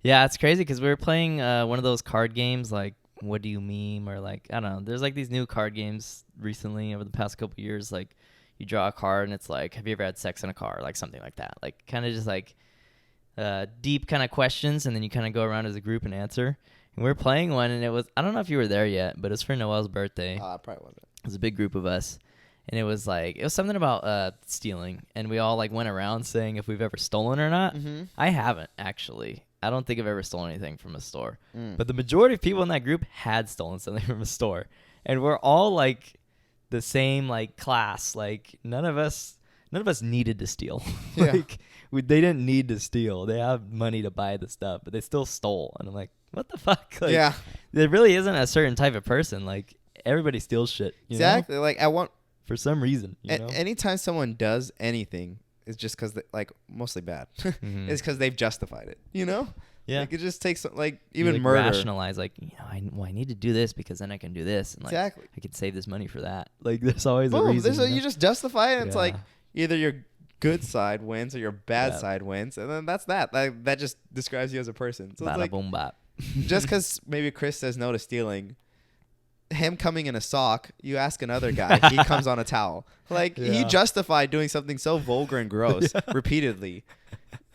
Yeah, it's crazy because we were playing one of those card games like What Do You Meme, or like I don't know. There's like these new card games recently over the past couple years. Like you draw a card and it's like, have you ever had sex in a car? Like something like that. Like kind of just like deep kind of questions, and then you kind of go around as a group and answer. And we were playing one, and it was, I don't know if you were there yet, but it was for Noel's birthday. Probably wasn't. It was a big group of us, and it was something about stealing, and we all like went around saying if we've ever stolen or not. Mm-hmm. I haven't, actually. I don't think I've ever stolen anything from a store. Mm. But the majority of people in that group had stolen something from a store, and we're all like the same like class. Like none of us needed to steal. Yeah. Like they didn't need to steal. They have money to buy the stuff, but they still stole. And I'm like, what the fuck? Like, Yeah. there really isn't a certain type of person. Like everybody steals shit. You know? Exactly. Like I want For some reason. You know? anytime someone does anything, it's just because like mostly bad. Mhm. It's because they've justified it. You know? Yeah. Like it just takes like You, even like, murder. rationalize like, I need to do this because then I can do this, and like Exactly. I could save this money for that. Like there's always a Boom. reason. You just justify it. And It's like Yeah. either your good side wins or your bad Yeah. side wins, and then that's that. Like that just describes you as a person. So it's Bada like boom bop. just because maybe Chris says no to stealing, him coming in a sock, you ask another guy, he comes on a towel. Like he Yeah. justified doing something so vulgar and gross repeatedly,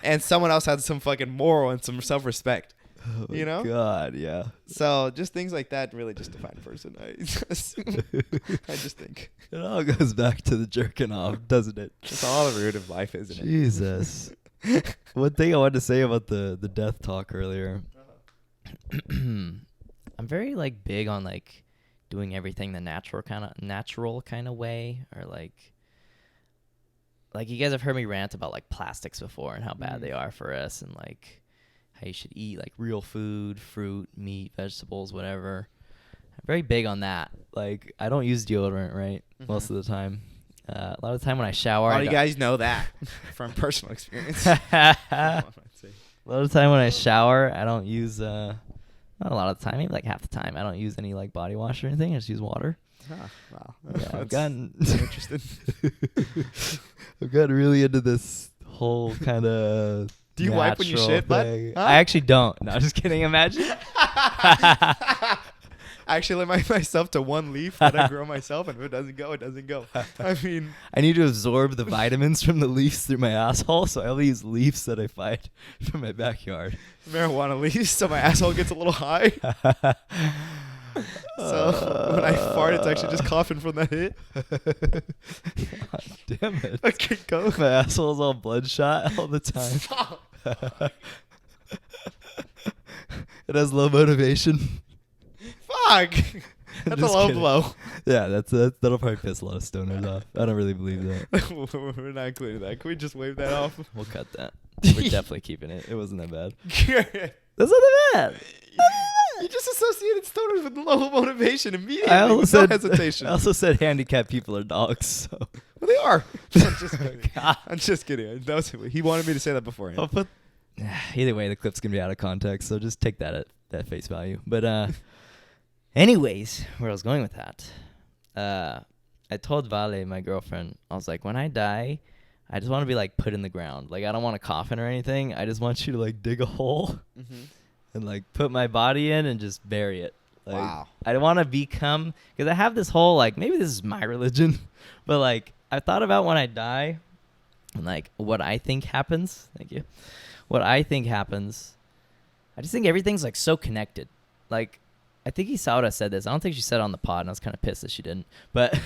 and someone else had some fucking moral and some self-respect. Oh my You know? God, yeah. So just things like that really just define a person. I just think It all goes back to the jerking off, doesn't it? it's all the root of life, isn't it? Jesus. One thing I wanted to say about the death talk earlier. I'm very like big on like doing everything the natural kind of way, or like you guys have heard me rant about like plastics before and how bad they are for us, and like how you should eat like real food, fruit, meat, vegetables, whatever. I'm very big on that. Like I don't use deodorant, right? Most of the time. A lot of the time when I shower, All you guys know that from personal experience. a lot of the time when I shower, I don't use not a lot of the time, maybe like half the time, I don't use any like body wash or anything. I just use water. Wow. Yeah, I've gotten interesting. I've gotten really into this whole kind of. Do you wipe when you shit, bud? Huh? I actually don't. No, just kidding. Imagine. I actually limit myself to one leaf that I grow myself, and if it doesn't go, it doesn't go. I mean, I need to absorb the vitamins from the leaves through my asshole, so I only use leaves that I find from my backyard. marijuana leaves, so my asshole gets a little high. So when I fart, it's actually just coughing from that hit. God damn it. Okay, go. My asshole's all bloodshot all the time. It has low motivation. Fuck. That's a Just low kidding. blow. Yeah, that'll probably piss a lot of stoners off. I don't really believe that. We're not including that. Can we just wave that off? We'll cut that. We're definitely keeping it. It wasn't that bad. That's not that bad. You just associated stoners with low motivation immediately. I also with said no hesitation. I also said handicapped people are dogs. So. What they are. I'm just kidding. I'm just kidding. He wanted me to say that beforehand. I'll put. Either way, the clip's gonna be out of context, so just take that at face value. But anyways, where I was going with that, I told Vale, my girlfriend, I was like, when I die, I just want to be like put in the ground. Like I don't want a coffin or anything. I just want you to like dig a hole and like put my body in and just bury it. Like, wow. I want to become, because I have this whole like, maybe this is my religion, but like I thought about when I die and like what I think happens. Thank you. What I think happens. I just think everything's like so connected. Like I think Isaura said this. I don't think she said it on the pod, and I was kind of pissed that she didn't. But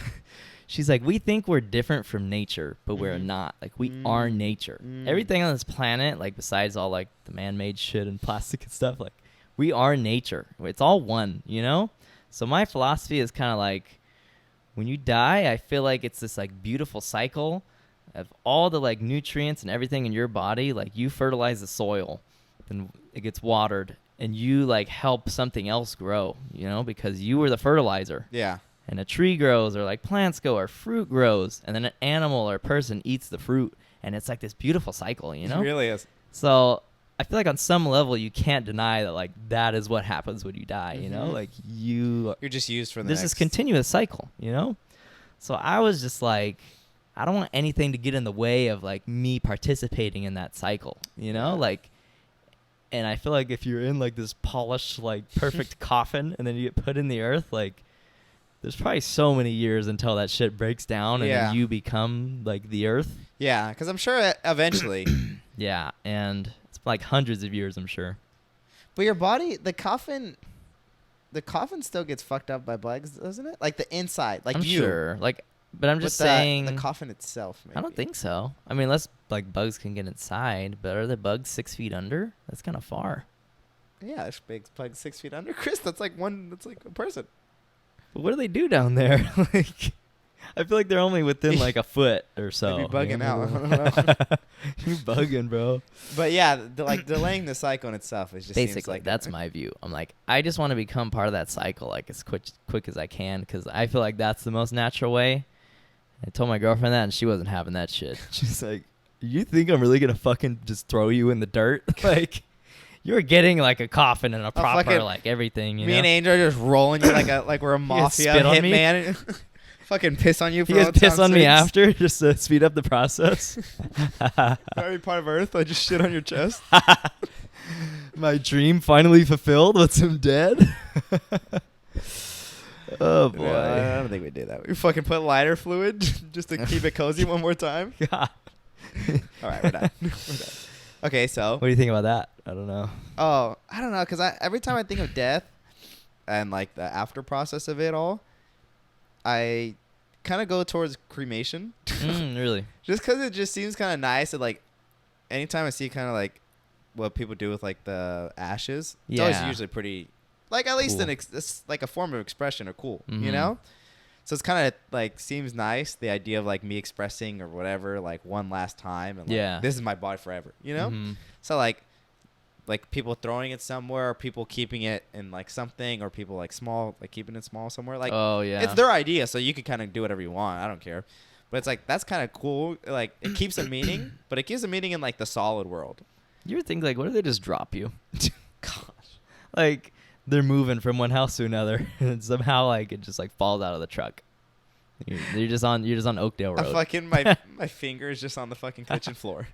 she's like, we think we're different from nature, but we're not. Like we are nature. Everything on this planet, like besides all like the man-made shit and plastic and stuff, like we are nature. It's all one, you know? So my philosophy is kind of like, when you die, I feel like it's this like beautiful cycle of all the like nutrients and everything in your body. Like you fertilize the soil, then it gets watered, and you like help something else grow, you know, because you were the fertilizer. Yeah. And a tree grows, or like plants go, or fruit grows, and then an animal or a person eats the fruit, and it's like this beautiful cycle, you know? It really is. So I feel like on some level you can't deny that like that is what happens when you die, you know? Like you're just used for the this is continuous cycle, you know? So I was just like, I don't want anything to get in the way of like me participating in that cycle, you know? Like, and I feel like if you're in like this polished, like perfect coffin and then you get put in the earth, like there's probably so many years until that shit breaks down and then you become like the earth. Yeah, because I'm sure eventually. Yeah, and it's like hundreds of years, I'm sure. But your body, the coffin still gets fucked up by bugs, doesn't it? Like the inside, like I'm you. Sure. Like, but I'm just saying the coffin itself. Maybe. I don't think so. I mean, unless like bugs can get inside, but are the bugs 6 feet under? That's kind of far. Yeah, there's big bugs 6 feet under. Chris, that's like a person. But what do they do down there? Like, I feel like they're only within like a foot or so. Maybe bugging out. I don't know. You're bugging, bro. But yeah, like delaying the cycle in itself is just basically seems like that's my view. I'm like, I just want to become part of that cycle like as quick as I can, because I feel like that's the most natural way. I told my girlfriend that, and she wasn't having that shit. She's like, you think I'm really gonna fucking just throw you in the dirt? Like, you're getting like a coffin and a proper fucking, like everything. You me know? and Angel are just rolling you like we're a mafia hitman. Fucking piss on you. You guys piss on me after just to speed up the process. Every part of Earth, I just shit on your chest. My dream finally fulfilled once I'm dead. Oh boy! No, I don't think we do that. We fucking put lighter fluid just to keep it cozy one more time. God. All right, we're done. Okay, so what do you think about that? I don't know. Oh, I don't know, because every time I think of death and like the after process of it all, I kind of go towards cremation. Really? Just because it just seems kind of nice. And like anytime I see kind of like what people do with like the ashes, it's always usually pretty. Like at least cool. It's like a form of expression or cool, you know? So it's kind of like seems nice, the idea of like me expressing or whatever, like one last time. And like, this is my body forever, you know? So like people throwing it somewhere, or people keeping it in like something, or people like small, like keeping it small somewhere. Like, it's their idea. So you can kind of do whatever you want. I don't care. But it's like, that's kind of cool. Like it keeps a meaning, but it keeps a meaning in like the solid world. You ever think like, what if they just drop you? Gosh. Like, they're moving from one house to another, and somehow like it just like falls out of the truck. You're just on Oakdale Road. Fucking my finger is just on the fucking kitchen floor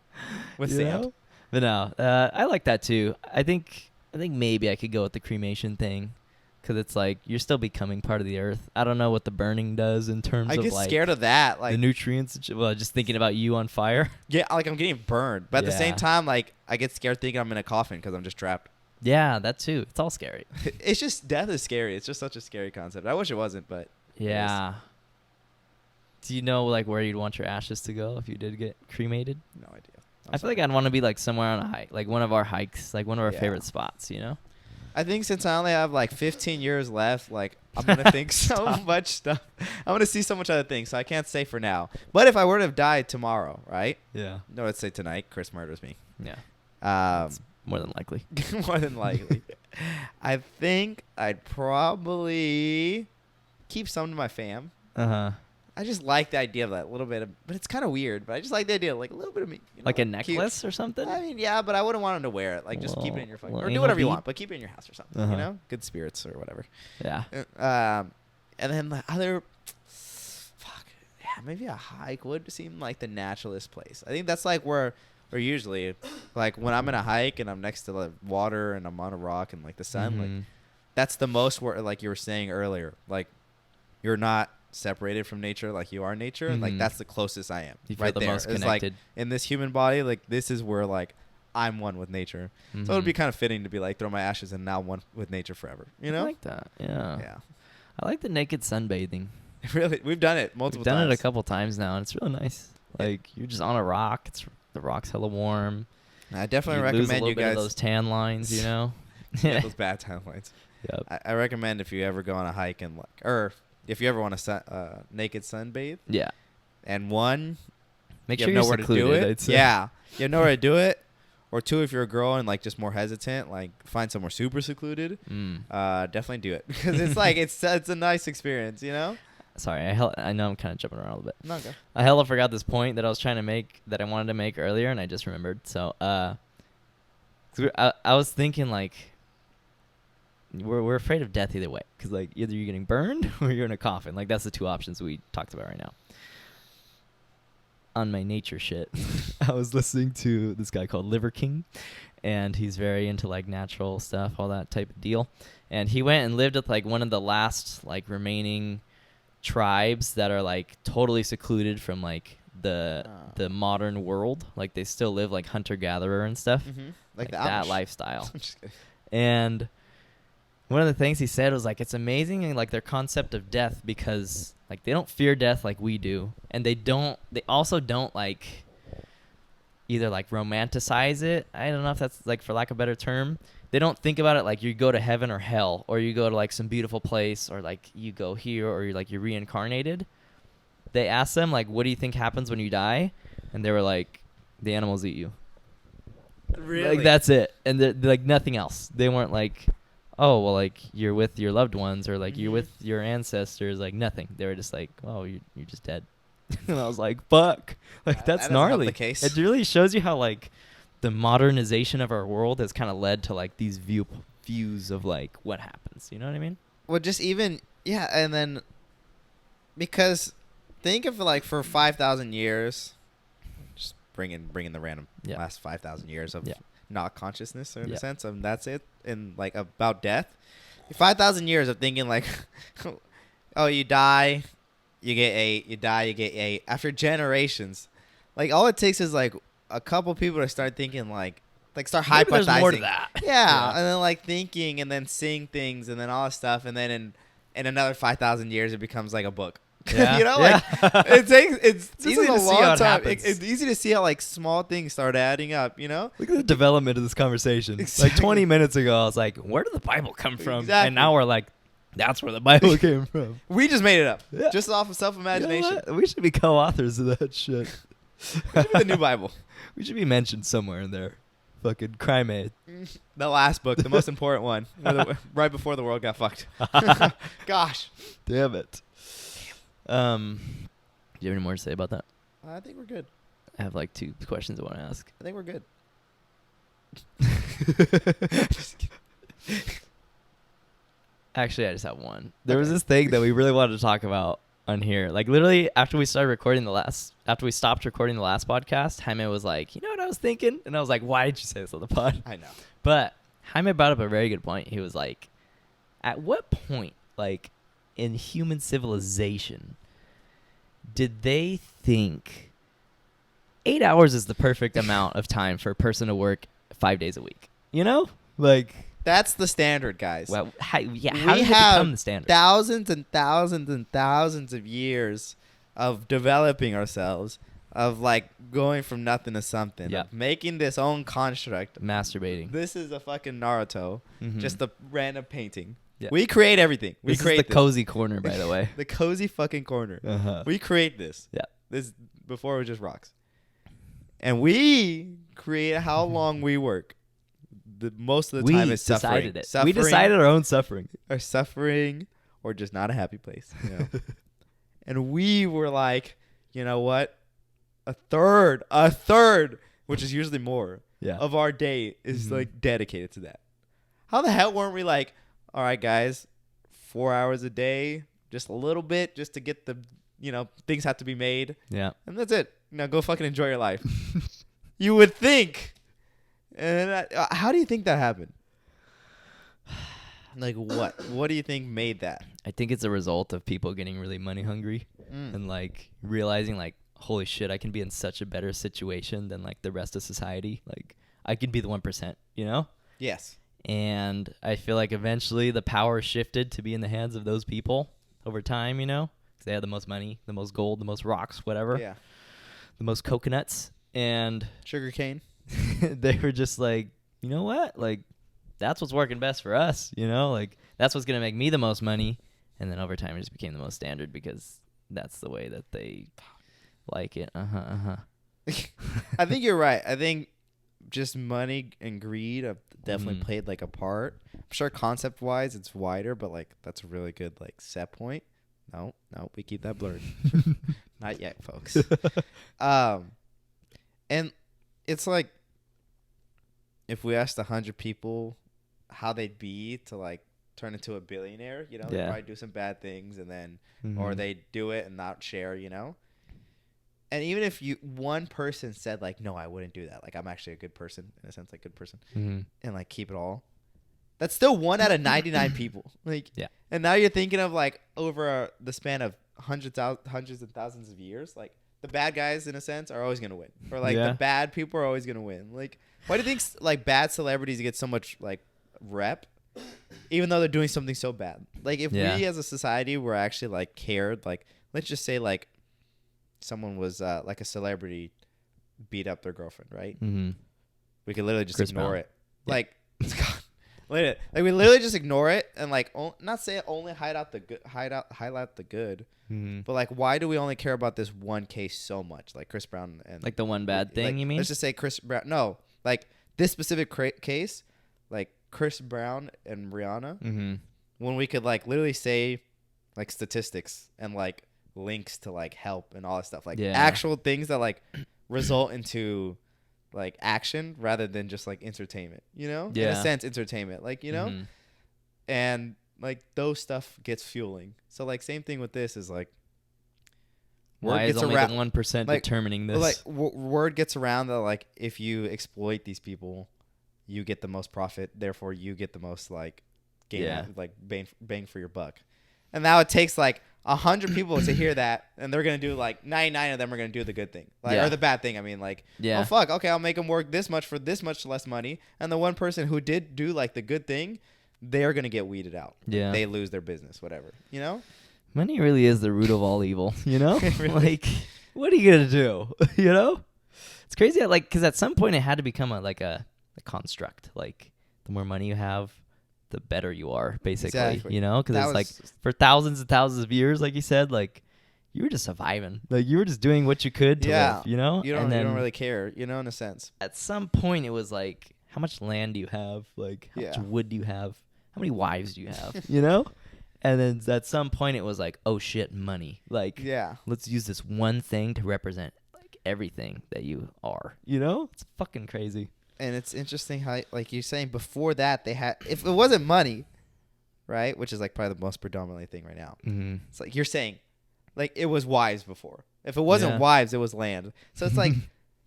with sand. Know? But no, I like that too. I think maybe I could go with the cremation thing, because it's like you're still becoming part of the earth. I don't know what the burning does in terms of like. I get scared of that, like the nutrients. Well, just thinking about you on fire. Yeah, like I'm getting burned, but at the same time, like I get scared thinking I'm in a coffin because I'm just trapped. Yeah, that too. It's all scary. It's just death is scary. It's just such a scary concept. I wish it wasn't, but yeah. Do you know like where you'd want your ashes to go if you did get cremated? No idea. I feel like I'd want to be like somewhere on a hike, like one of our hikes, like one of our favorite spots, you know? I think since I only have like 15 years left, like I'm going to think so much stuff. I'm going to see so much other things, so I can't say for now. But if I were to have died tomorrow, right? Yeah. No, let's say tonight, Chris murders me. Yeah. That's more than likely. More than likely. I think I'd probably keep some to my fam. Uh-huh. I just like the idea of that little bit of, but it's kind of weird. But I just like the idea of like a little bit of me, you know, Like a necklace or something. I mean, yeah, but I wouldn't want him to wear it. Like, just keep it in your fucking, or do whatever you want, but keep it in your house or something. You know, good spirits or whatever. Yeah. And then the other, fuck, yeah, maybe a hike would seem like the naturalist place. I think that's like where, or usually, like when I'm in a hike and I'm next to the water and I'm on a rock and like the sun, like that's the most where, like you were saying earlier, like you're not separated from nature like you are nature, and like that's the closest I am. You feel right the there. most It's connected. like in this human body, like this is where like I'm one with nature. So it would be kind of fitting to be like throw my ashes and now one with nature forever. You know? I like that. Yeah. Yeah. I like the naked sunbathing. Really, we've done it multiple times. We've done it a couple times now, and it's really nice. Like you're just on a rock. The rock's hella warm. I definitely lose recommend a you bit guys of those tan lines, you know. yeah, those bad timelines. Yep. I recommend if you ever go on a hike and like, or if you ever want to naked sunbathe. Yeah. And one, make you sure have you're nowhere secluded. to do it. I'd say. Yeah, you have nowhere to do it. Or two, if you're a girl and like just more hesitant, like find somewhere super secluded. Definitely do it because it's like it's a nice experience, you know. Sorry, I know I'm kind of jumping around a little bit. No, okay. I hella forgot this point that I was trying to make that I wanted to make earlier, and I just remembered. So, I was thinking like we're afraid of death either way, because like either you're getting burned or you're in a coffin. Like that's the two options we talked about right now. On my nature shit, I was listening to this guy called Liver King, and he's very into like natural stuff, all that type of deal. And he went and lived with like one of the last like remaining tribes that are like totally secluded from like the modern world. Like they still live like hunter gatherer and stuff, like that lifestyle. I'm just kidding. And one of the things he said was like it's amazing and like their concept of death, because like they don't fear death like we do, and they also don't like either like romanticize it. I don't know if that's like for lack of a better term. They don't think about it like you go to heaven or hell, or you go to like some beautiful place, or like you go here, or you're reincarnated. They asked them like, what do you think happens when you die? And they were like, the animals eat you. Really? Like that's it. And they're like nothing else. They weren't like, oh, well, like you're with your loved ones, or like you're with your ancestors, like nothing. They were just like, oh, you're just dead. And I was like, fuck. Like that's that gnarly. the case. It really shows you how like the modernization of our world has kind of led to like these views of like what happens. You know what I mean? Well, just even, yeah, and then because think of like for 5,000 years, just bringing the random last 5,000 years of not consciousness in a sense, and that's it. And like about death, 5,000 years of thinking like, oh, you die, you get ate, you die, you get ate. After generations, like all it takes is like a couple people to start thinking like start hypothesizing. There's more to that. Yeah, and then like thinking and then seeing things and then all this stuff, and then in another 5,000 years it becomes like a book. Yeah. You know, like it's easy a to see how long it time. happens. It's easy to see how like small things start adding up. You know, Look at the development of this conversation. Exactly. Like 20 minutes ago, I was like, where did the Bible come from? Exactly. And now we're like, that's where the Bible came from. we just made it up, Yeah. just off of self-imagination. You know what? We should be co-authors of that shit. The new Bible, We should be mentioned somewhere in there. Fucking crime aid. the last book, the most important one, right before the world got fucked. Gosh, Damn it. Do you have any more to say about that? I think we're good. I have like 2 questions I want to ask. I think we're good. Actually, I just have one. There was this thing that we really wanted to talk about on here. Like literally after we stopped recording the last podcast, Jaime was like, you know what I was thinking? And I was like, why did you say this on the pod? I know. But Jaime brought up a very good point. He was like, at what point, like in human civilization, did they think 8 hours is the perfect amount of time for a person to work 5 days a week? You know? Like, that's the standard, guys. well, how did it have become the standard? thousands and thousands and thousands of years of developing ourselves, of like going from nothing to something, of making this own construct. Masturbating. This is a fucking Naruto, just a random painting. Yeah. We create everything. We This create is the cozy corner, by the way. the cozy fucking corner. Uh-huh. We create this. Yeah. This before it was just rocks, and we create how long we work. Most of the time is suffering. We decided our own suffering. Or suffering, or just not a happy place. You know? And we were like, you know what? A third, which is usually more of our day is like dedicated to that. How the hell weren't we like, all right, guys, 4 hours a day, just a little bit, just to get the, things have to be made. Yeah. And that's it. Go fucking enjoy your life. You would think. And how do you think that happened? Like what? What do you think made that? I think it's a result of people getting really money hungry and like realizing like, holy shit, I can be in such a better situation than like the rest of society. Like I could be the 1%, Yes. And I feel like eventually the power shifted to be in the hands of those people over time, because they had the most money, the most gold, the most rocks, whatever. Yeah. The most coconuts and sugarcane. They were just like, you know what? Like that's what's working best for us, like that's what's going to make me the most money. And then over time it just became the most standard because that's the way that they like it. I think you're right. I think just money and greed have definitely played like a part. I'm sure concept wise it's wider, but like that's a really good like set point. No, we keep that blurred. Not yet, folks. And it's like if we asked 100 people how they'd be to like turn into a billionaire, they probably do some bad things and then or they do it and not share, And even if one person said like, no, I wouldn't do that. Like I'm actually a good person in a sense, like good person and like keep it all. That's still 1 out of 99 people. Like, yeah. And now you're thinking of like over the span of hundreds and thousands of years, like the bad guys in a sense are always going to win or like the bad people are always going to win. Like, why do you think like bad celebrities get so much like rep even though they're doing something so bad? Like if we as a society were actually like cared, like let's just say like someone was like a celebrity beat up their girlfriend, right? We could literally just ignore it. Yeah. Like we literally just ignore it and like not say it, only highlight the good. But like why do we only care about this one case so much? Like Chris Brown and like the one bad thing, you mean? Let's just say Chris Brown. No, like this specific case, like Chris Brown and Rihanna. When we could like literally say like statistics and like links to like help and all that stuff, like actual things that like result into like action rather than just like entertainment, in a sense, entertainment, like, and like those stuff gets fueling. So like same thing with this is like why is only the 1% like, determining this? Like word gets around that like if you exploit these people, you get the most profit, therefore you get the most like gain, like bang for your buck. And now it takes like 100 people to hear that, and they're gonna do like 99 of them are gonna do the good thing, like or the bad thing. I mean, like, oh fuck, okay, I'll make them work this much for this much less money, and the one person who did do like the good thing, they're gonna get weeded out. Yeah, they lose their business, whatever. Money really is the root of all evil. Really? Like, what are you gonna do? It's crazy. Like, because at some point it had to become a construct. Like, the more money you have, the better you are, basically. Exactly. Because it's like for thousands and thousands of years, like you said, like you were just surviving, like you were just doing what you could to live, you don't really care, in a sense. At some point, it was like, how much land do you have? Like, how much wood do you have? How many wives do you have? And then at some point, it was like, oh shit, money. Like, let's use this one thing to represent like everything that you are. It's fucking crazy. And it's interesting how, like you're saying, before that, they had, if it wasn't money, right, which is like probably the most predominantly thing right now. It's like you're saying, like it was wives before. If it wasn't wives, it was land. So it's like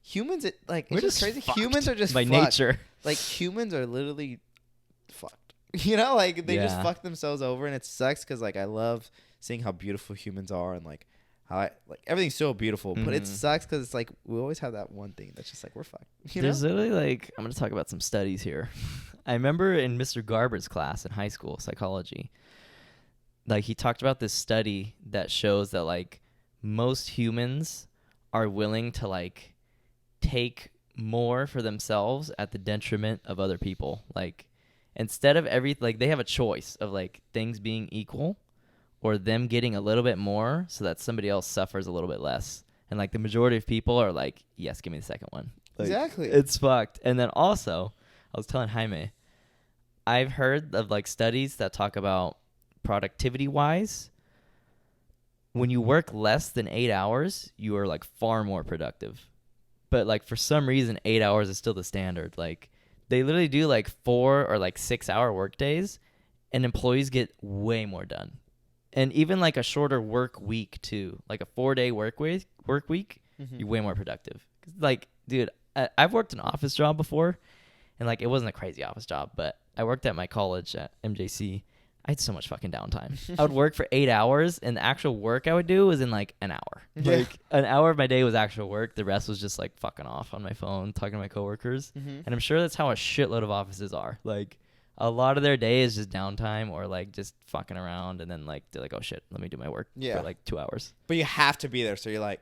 humans, we're just crazy. Humans are just by fucked. nature. Like humans are literally fucked. Like they just fuck themselves over, and it sucks because like I love seeing how beautiful humans are and like how everything's so beautiful, but it sucks because it's like we always have that one thing that's just like we're fucked. There's literally like, I'm gonna talk about some studies here. I remember in Mr. Garber's class in high school, psychology, like he talked about this study that shows that like most humans are willing to like take more for themselves at the detriment of other people. Like instead of like they have a choice of like things being equal or them getting a little bit more so that somebody else suffers a little bit less. And like the majority of people are like, yes, give me the second one. Like, exactly. It's fucked. And then also, I was telling Jaime, I've heard of like studies that talk about productivity wise, when you work less than 8 hours, you are like far more productive. But like for some reason, 8 hours is still the standard. Like they literally do like 4 or like 6 hour work days, and employees get way more done. And even like a shorter work week too, like a 4-day work week, you're way more productive. Like, dude, I've worked an office job before, and like it wasn't a crazy office job, but I worked at my college at MJC. I had so much fucking downtime. I would work for 8 hours, and the actual work I would do was in like an hour. Yeah. Like an hour of my day was actual work. The rest was just like fucking off on my phone, talking to my coworkers. And I'm sure that's how a shitload of offices are. Like a lot of their day is just downtime or like just fucking around, and then like they're like, oh shit, let me do my work for like 2 hours. But you have to be there, so you're like,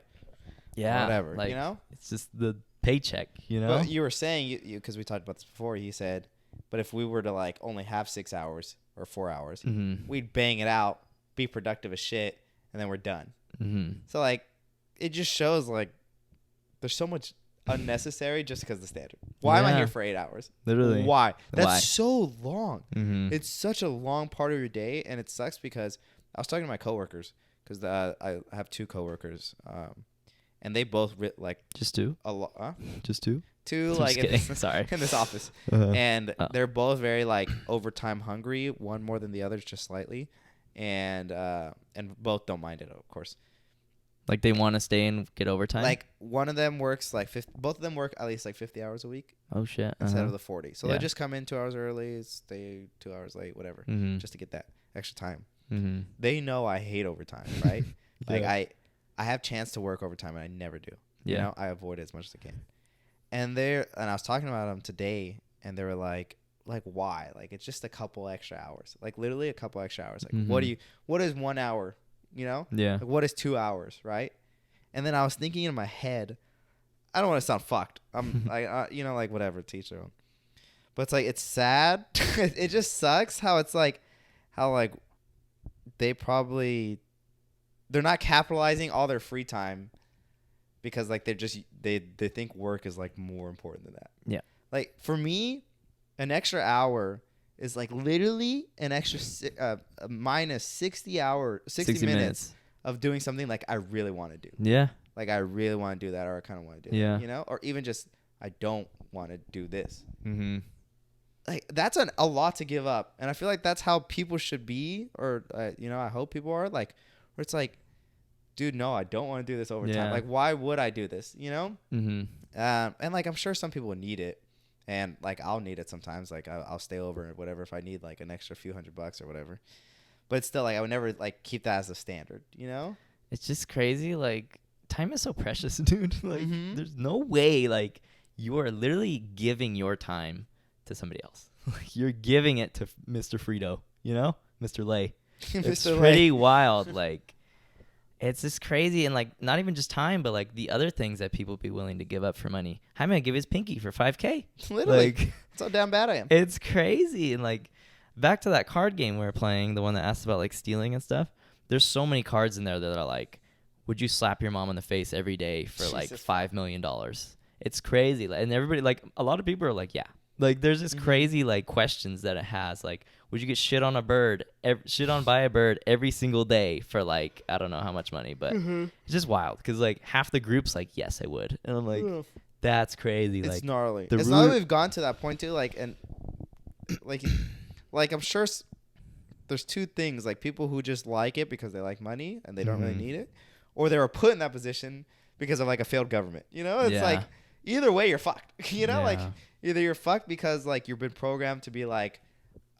whatever, like, you know? It's just the paycheck, you know? But you were saying, because we talked about this before, he said, but if we were to like only have 6 hours or 4 hours, we'd bang it out, be productive as shit, and then we're done. So like, it just shows like there's so much unnecessary just because of the standard. Why am I here for 8 hours? Literally. Why? That's Why? so long. It's such a long part of your day, and it sucks because I was talking to my coworkers because I have 2 coworkers, and they both just 2? a lot. Huh? Just 2? 2 like Sorry. in this office, and they're both very like overtime hungry. One more than the others, just slightly, and both don't mind it, of course. Like they want to stay and get overtime? Like one of them works like both of them work at least like 50 hours a week. Oh shit. Instead of the 40. So they just come in 2 hours early, stay 2 hours late, whatever, just to get that extra time. They know I hate overtime, right? Like I have chance to work overtime and I never do. You know, I avoid it as much as I can. And I was talking about them today, and they were like why? Like it's just a couple extra hours. Like literally a couple extra hours. Like what is 1 hour? You know? Yeah. Like, what is 2 hours, right? And then I was thinking in my head, I don't want to sound fucked. I'm like, you know, like whatever, teach their own. But it's like, it's sad. It just sucks how it's like, how like they're not capitalizing all their free time because like they think work is like more important than that. Yeah. Like for me, an extra hour is like literally an extra minus 60 minutes of doing something like I really want to do. Yeah. Like I really want to do that, or I kind of want to do that, you know? Or even just I don't want to do this. Like that's a lot to give up. And I feel like that's how people should be, or you know, I hope people are like, where it's like, dude, no, I don't want to do this overtime. Like why would I do this, you know? And like I'm sure some people need it. And like I'll need it sometimes. Like I'll stay over or whatever if I need like an extra few $100 or whatever. But it's still like I would never like keep that as a standard, you know? It's just crazy. Like time is so precious, dude. Like there's no way like you are literally giving your time to somebody else. Like you're giving it to Mr. Frito, you know, Mr. Lay. It's pretty wild. Like it's just crazy, and like not even just time, but like the other things that people be willing to give up for money. I'm gonna give his pinky for $5,000. Literally, like, that's how damn bad I am. It's crazy, and like back to that card game we were playing, the one that asked about like stealing and stuff. There's so many cards in there that are like, would you slap your mom in the face every day for like $5 million? It's crazy, and everybody like a lot of people are like, yeah. Like there's this crazy like questions that it has, like would you get shit on by a bird every single day for like I don't know how much money, but it's just wild because like half the group's like yes I would, and I'm like that's crazy. It's like gnarly. It's not that we've gone to that point too, like and like I'm sure there's 2 things, like people who just like it because they like money and they don't really need it, or they were put in that position because of like a failed government, you know? It's like either way you're fucked. You know, like either you're fucked because like you've been programmed to be like,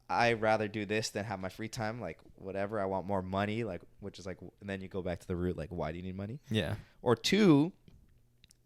I'd rather do this than have my free time, like whatever, I want more money, like which is like, and then you go back to the root, like why do you need money? Yeah. Or 2,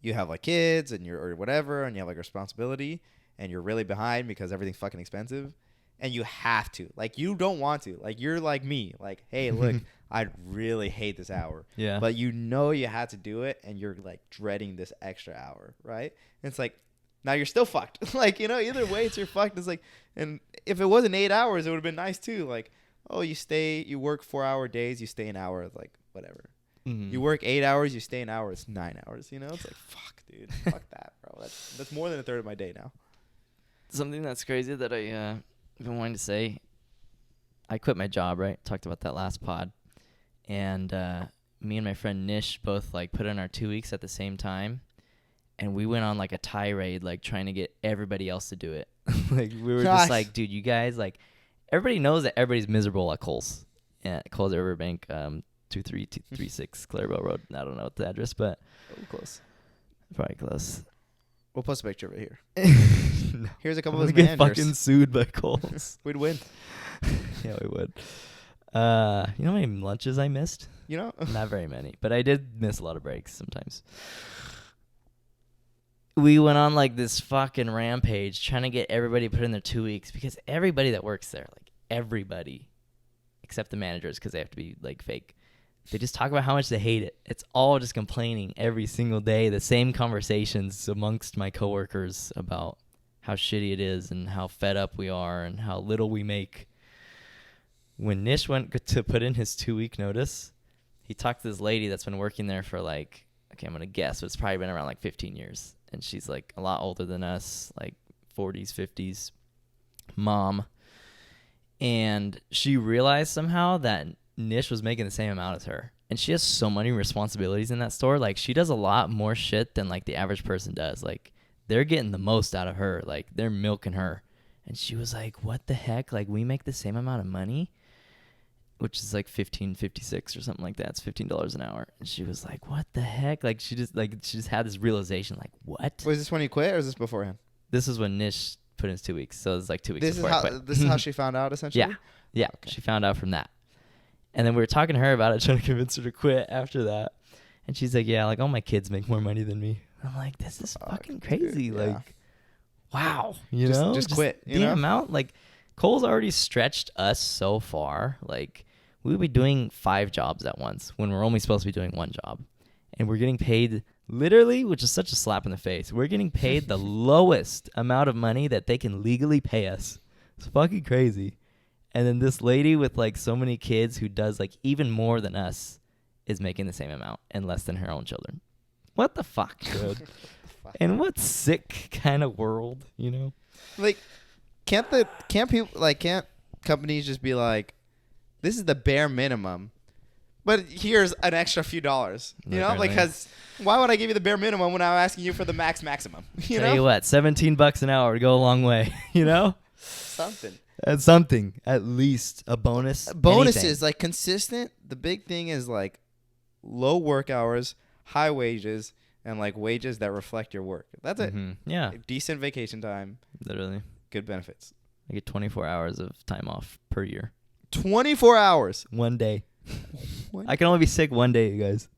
you have like kids and or whatever, and you have like a responsibility and you're really behind because everything's fucking expensive and you have to, like you don't want to, like you're like me, like hey look, I really hate this hour, but you know you had to do it and you're like dreading this extra hour, right? And it's like now you're still fucked. Like, you know, either way it's you're fucked. It's like, and if it wasn't 8 hours it would have been nice too, like oh you work 4-hour days, you stay an hour, like whatever. You work 8 hours, you stay an hour, it's 9 hours, you know? It's like fuck dude, fuck that, bro. That's more than a third of my day now. Something that's crazy that I've been wanting to say, I quit my job, right? Talked about that last pod. And me and my friend Nish both like put in our 2 weeks at the same time, and we went on like a tirade, like trying to get everybody else to do it. Like we were just like, dude, you guys, like, everybody knows that everybody's miserable at Kohl's. Yeah, Kohl's at Riverbank, 23236 Clarabelle Road. I don't know what the address, but close. Probably close. We'll post a picture of it here. No. Here's a couple I'm of his gonna get managers. fucking sued by Kohl's. We'd win. Yeah, we would. You know how many lunches I missed? You know? Not very many, but I did miss a lot of breaks sometimes. We went on like this fucking rampage trying to get everybody put in their 2 weeks, because everybody that works there, like everybody, except the managers, because they have to be like fake, they just talk about how much they hate it. It's all just complaining every single day. The same conversations amongst my coworkers about how shitty it is and how fed up we are and how little we make. When Nish went to put in his 2 week notice, he talked to this lady that's been working there for like, okay, I'm going to guess, but it's probably been around like 15 years. And she's like a lot older than us, like 40s, 50s, mom. And she realized somehow that Nish was making the same amount as her. And she has so many responsibilities in that store. Like, she does a lot more shit than like the average person does. Like, they're getting the most out of her. Like, they're milking her. And she was like, what the heck? Like, we make the same amount of money? Which is like $15.56 or something like that. It's $15 an hour. And she was like, what the heck? Like, she just had this realization, like, what? Was this when you quit, or was this beforehand? This is when Nish put in his 2 weeks. So it was like 2 weeks before I quit. This is how she found out, essentially? Yeah. Yeah. Okay. She found out from that. And then we were talking to her about it, trying to convince her to quit after that. And she's like, yeah, like all my kids make more money than me. I'm like, this is fucking crazy. Dude, like, wow. You know? Just quit. You the know? amount, like, Kohl's already stretched us so far. Like, we would be doing 5 jobs at once when we're only supposed to be doing 1 job. And we're getting paid literally, which is such a slap in the face, we're getting paid the lowest amount of money that they can legally pay us. It's fucking crazy. And then this lady with like so many kids who does like even more than us is making the same amount and less than her own children. What the fuck, dude? And what sick kind of world, you know? Like, can't companies just be like, this is the bare minimum, but here's an extra few dollars, you know? Like, because why would I give you the bare minimum when I'm asking you for the maximum? You Tell you what, $17 an hour would go a long way, you know? Something. That's something. At least a bonus. Bonuses, anything. like consistent. The big thing is like low work hours, high wages, and like wages that reflect your work. That's it. Yeah. Decent vacation time. Literally. Good benefits. I get 24 hours of time off per year. 24 hours. 1 day. I can only be sick 1 day, you guys.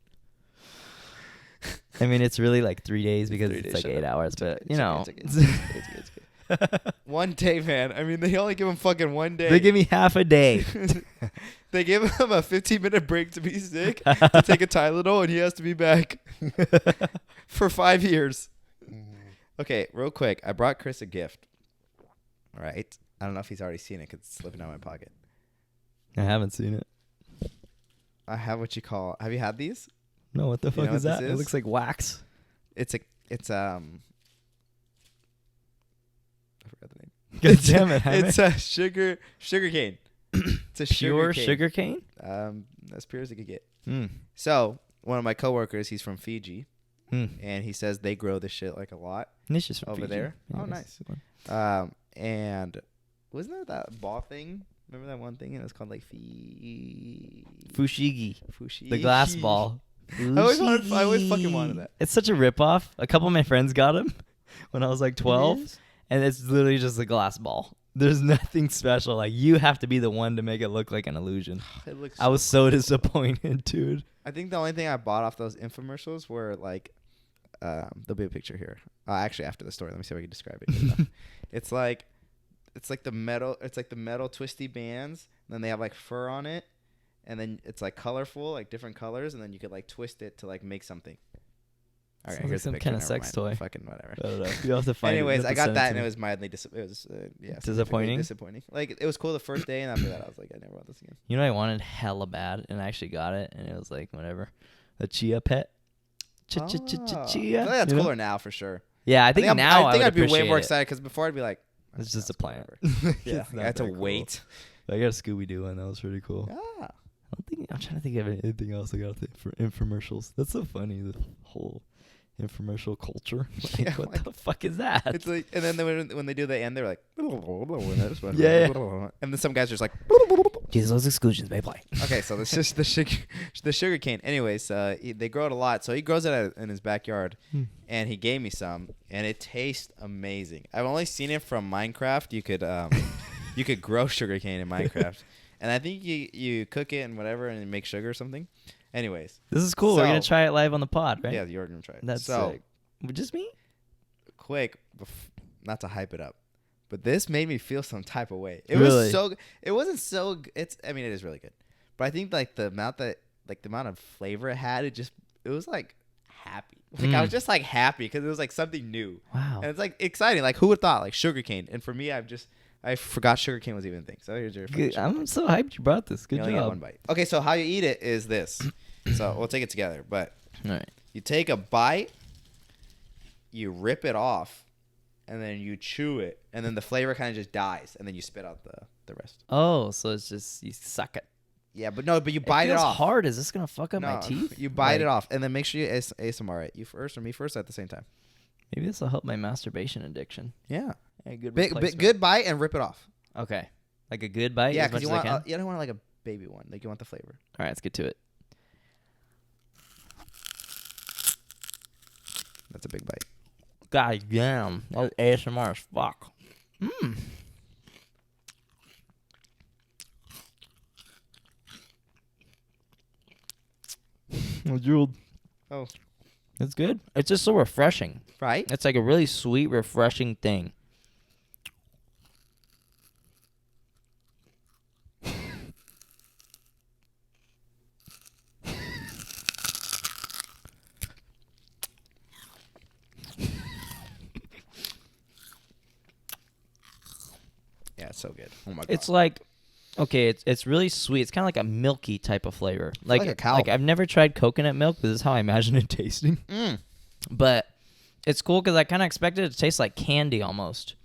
I mean, it's really like 3 days because it's like 8 hours, but you know. It's okay. 1 day, man. I mean, they only give him fucking 1 day. They give me half a day. They give him a 15-minute break to be sick, to take a Tylenol, and he has to be back for 5 years. Okay, real quick. I brought Chris a gift. All right. I don't know if he's already seen it because it's slipping out of my pocket. I haven't seen it. I have what you call. Have you had these? No, what the fuck is that? Is? It looks like wax. I forgot the name. God damn it! It's a sugarcane. It's a pure sugarcane. As pure as it could get. So one of my coworkers, he's from Fiji, and he says they grow this shit like a lot. Niche is from over Fiji. there. Yeah, oh, nice. And wasn't there that ball thing? Remember that one thing? And it was called like Fushigi. Fushigi. The glass ball. I always fucking wanted that. It's such a ripoff. A couple of my friends got them when I was like 12, and it's literally just a glass ball. There's nothing special. Like, you have to be the one to make it look like an illusion. I was so disappointed, dude. I think the only thing I bought off those infomercials were like, there'll be a picture here. Actually, after the story, let me see if I can describe it. It's like the metal twisty bands, and then they have like fur on it, and then it's like colorful, like different colors, and then you could like twist it to like make something. All right, here's some the picture. kind of sex toy. Fucking whatever. I don't know. You have to find Anyways, I got that, and it was was mildly disappointing. Disappointing. Like, it was cool the first day, and after that, I was like, I never want this again. You know, I wanted hella bad, and I actually got it, and it was like whatever. A chia pet. Chia. I feel like that's cooler now for sure. Yeah, I think now I think I'd be way more it. excited because before I'd be like, it's just a plant. Yeah, I had to wait. I got a Scooby Doo one that was pretty cool. Yeah. I'm trying to think of anything else I got for infomercials. That's so funny. The whole infomercial culture. Like, Yeah, what like, the fuck is that? It's like, and then when they do the end, they're like, Yeah. and then some guys are just like, Jesus, those exclusions may apply. okay, so this is the sugar cane. Anyways, they grow it a lot, so he grows it in his backyard, and he gave me some, and it tastes amazing. I've only seen it from Minecraft. You could grow sugar cane in Minecraft, and I think you cook it and whatever, and make sugar or something. Anyways, This is cool. So, We're gonna try it live on the pod, right? yeah, you're gonna try it. That's so sick. Just me? quick, not to hype it up, but this made me feel some type of way. It Really? was so. It wasn't so. I mean, it is really good, but I think like the amount of flavor it had, it was like happy. Like I was just like happy because it was like something new. Wow. And it's like exciting. Like who would thought like sugarcane? And for me, I forgot sugarcane was even a thing. So here's your. I'm so hyped you brought this. Good you only get job. one bite. Okay, so how you eat it is this. So we'll take it together, but All right. you take a bite, you rip it off, and then you chew it, and then the flavor kind of just dies, and then you spit out the rest. Oh, so it's just you suck it. Yeah, but you bite it feels off. hard. Is this gonna fuck up No, my teeth? You bite it off, and then make sure you ASMR it. You first or me first at the same time. Maybe this will help my masturbation addiction. Yeah. A good Good bite and rip it off. Okay. Like a good bite. Yeah, because because you don't want like a baby one. Like you want the flavor. All right, let's get to it. That's a big bite. God damn, that ASMR is fuck. I drooled. Oh. It's good. It's just so refreshing. Right? It's like a really sweet, refreshing thing. Yeah, it's so good. Oh my god. It's like, okay, it's really sweet. It's kind of like a milky type of flavor. Like a cow. Like I've never tried coconut milk, but this is how I imagine it tasting. But it's cool because I kind of expected it to taste like candy almost.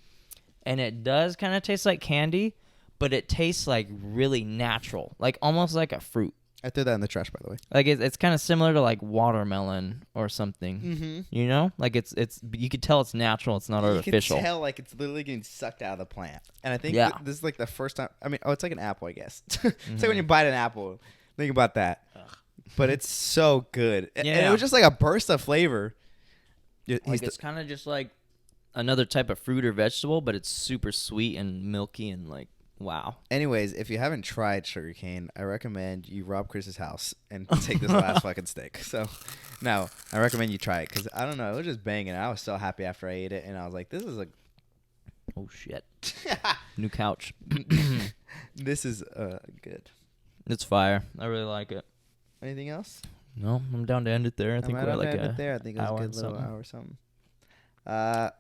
And it does kind of taste like candy, but it tastes like really natural, like almost like a fruit. I threw that in the trash, by the way. Like it's kind of similar to like watermelon or something. Mm-hmm. You know, like it's you could tell it's natural. It's not artificial. You can tell like it's literally getting sucked out of the plant. And I think Yeah. this is like the first time. I mean, it's like an apple, I guess. It's like when you bite an apple. Think about that. But it's so good. And it was just like a burst of flavor. Like it's kind of just like another type of fruit or vegetable, but it's super sweet and milky and like wow. Anyways, if you haven't tried sugarcane, I recommend you rob Chris's house and take this last fucking stick. So, no, I recommend you try it because I don't know, it was just banging. I was so happy after I ate it, and I was like, "This is Oh shit! New couch. this is good." It's fire. I really like it. Anything else? No, I'm down to end it there. I think we're like I think it was a hour good and little something. hour or something.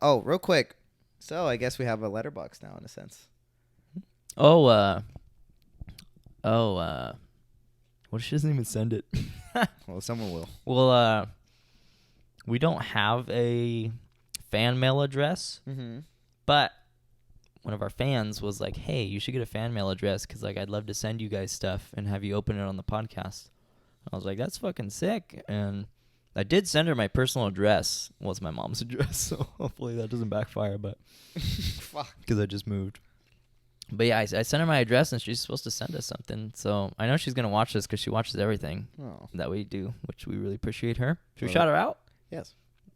Oh, real quick. So I guess we have a letterbox now in a sense. What if she doesn't even send it? Well, someone will. Well, we don't have a fan mail address, but one of our fans was like, "Hey, you should get a fan mail address because like I'd love to send you guys stuff and have you open it on the podcast." I was like, "That's fucking sick," and I did send her my personal address. Well, it's my mom's address, so hopefully that doesn't backfire. But Fuck. because I just moved. But yeah, I sent her my address, and she's supposed to send us something. So I know she's gonna watch this because she watches everything that we do, which we really appreciate her. Should we shout her out? Yes.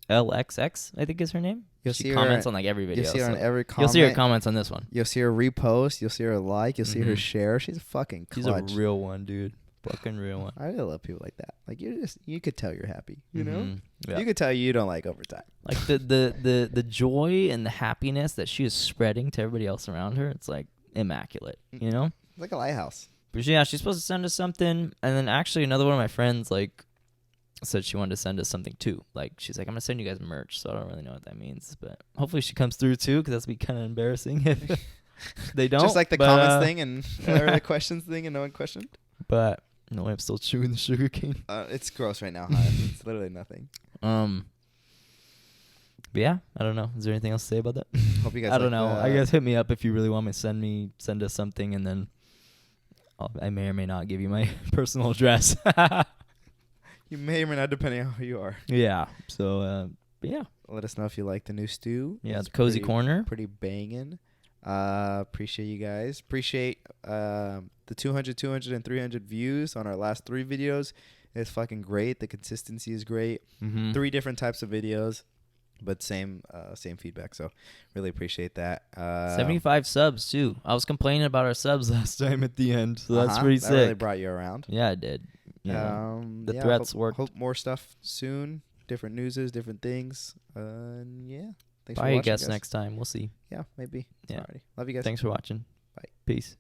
LXX, I think is her name. She comments on like every video. You'll see her on every comment. You'll see her comments on this one. You'll see her repost. You'll see her like. You'll see her share. She's a fucking clutch. She's a real one, dude. Fucking real one. I really love people like that. Like you could tell you're happy. You know. Yeah. You could tell you don't like overtime. Like the joy and the happiness that she is spreading to everybody else around her. It's like immaculate. You know. It's like a lighthouse. But yeah, she's supposed to send us something, and then actually another one of my friends like said she wanted to send us something too. Like she's like, I'm gonna send you guys merch, so I don't really know what that means, but hopefully she comes through too, because that's be kind of embarrassing if they don't. Just like the comments thing and or the questions thing, and no one questioned. But no, I'm still chewing the sugarcane. It's gross right now. Huh? It's literally nothing. But yeah, I don't know. Is there anything else to say about that? Hope you guys. I don't know. I guess hit me up if you really want me to send us something, and then I may or may not give you my personal address. You may or may not, depending on who you are. Yeah. So, yeah. Let us know if you like the new stew. Yeah, It's the Cozy pretty- Corner. Pretty banging. Appreciate you guys. Appreciate the 200, 200, and 300 views on our last 3 videos. It's fucking great. The consistency is great. Mm-hmm. 3 different types of videos, but same feedback. So really appreciate that. 75 subs, too. I was complaining about our subs last time at the end, so that's pretty sick. That really brought you around. Yeah, it did. Yeah. The threats worked. Hope more stuff soon. Different newses, different things. And yeah. Thanks Probably for watching, guess guys. next time. We'll see. Yeah, maybe. Yeah. Alrighty. Love you guys. Thanks for watching. Bye. Peace.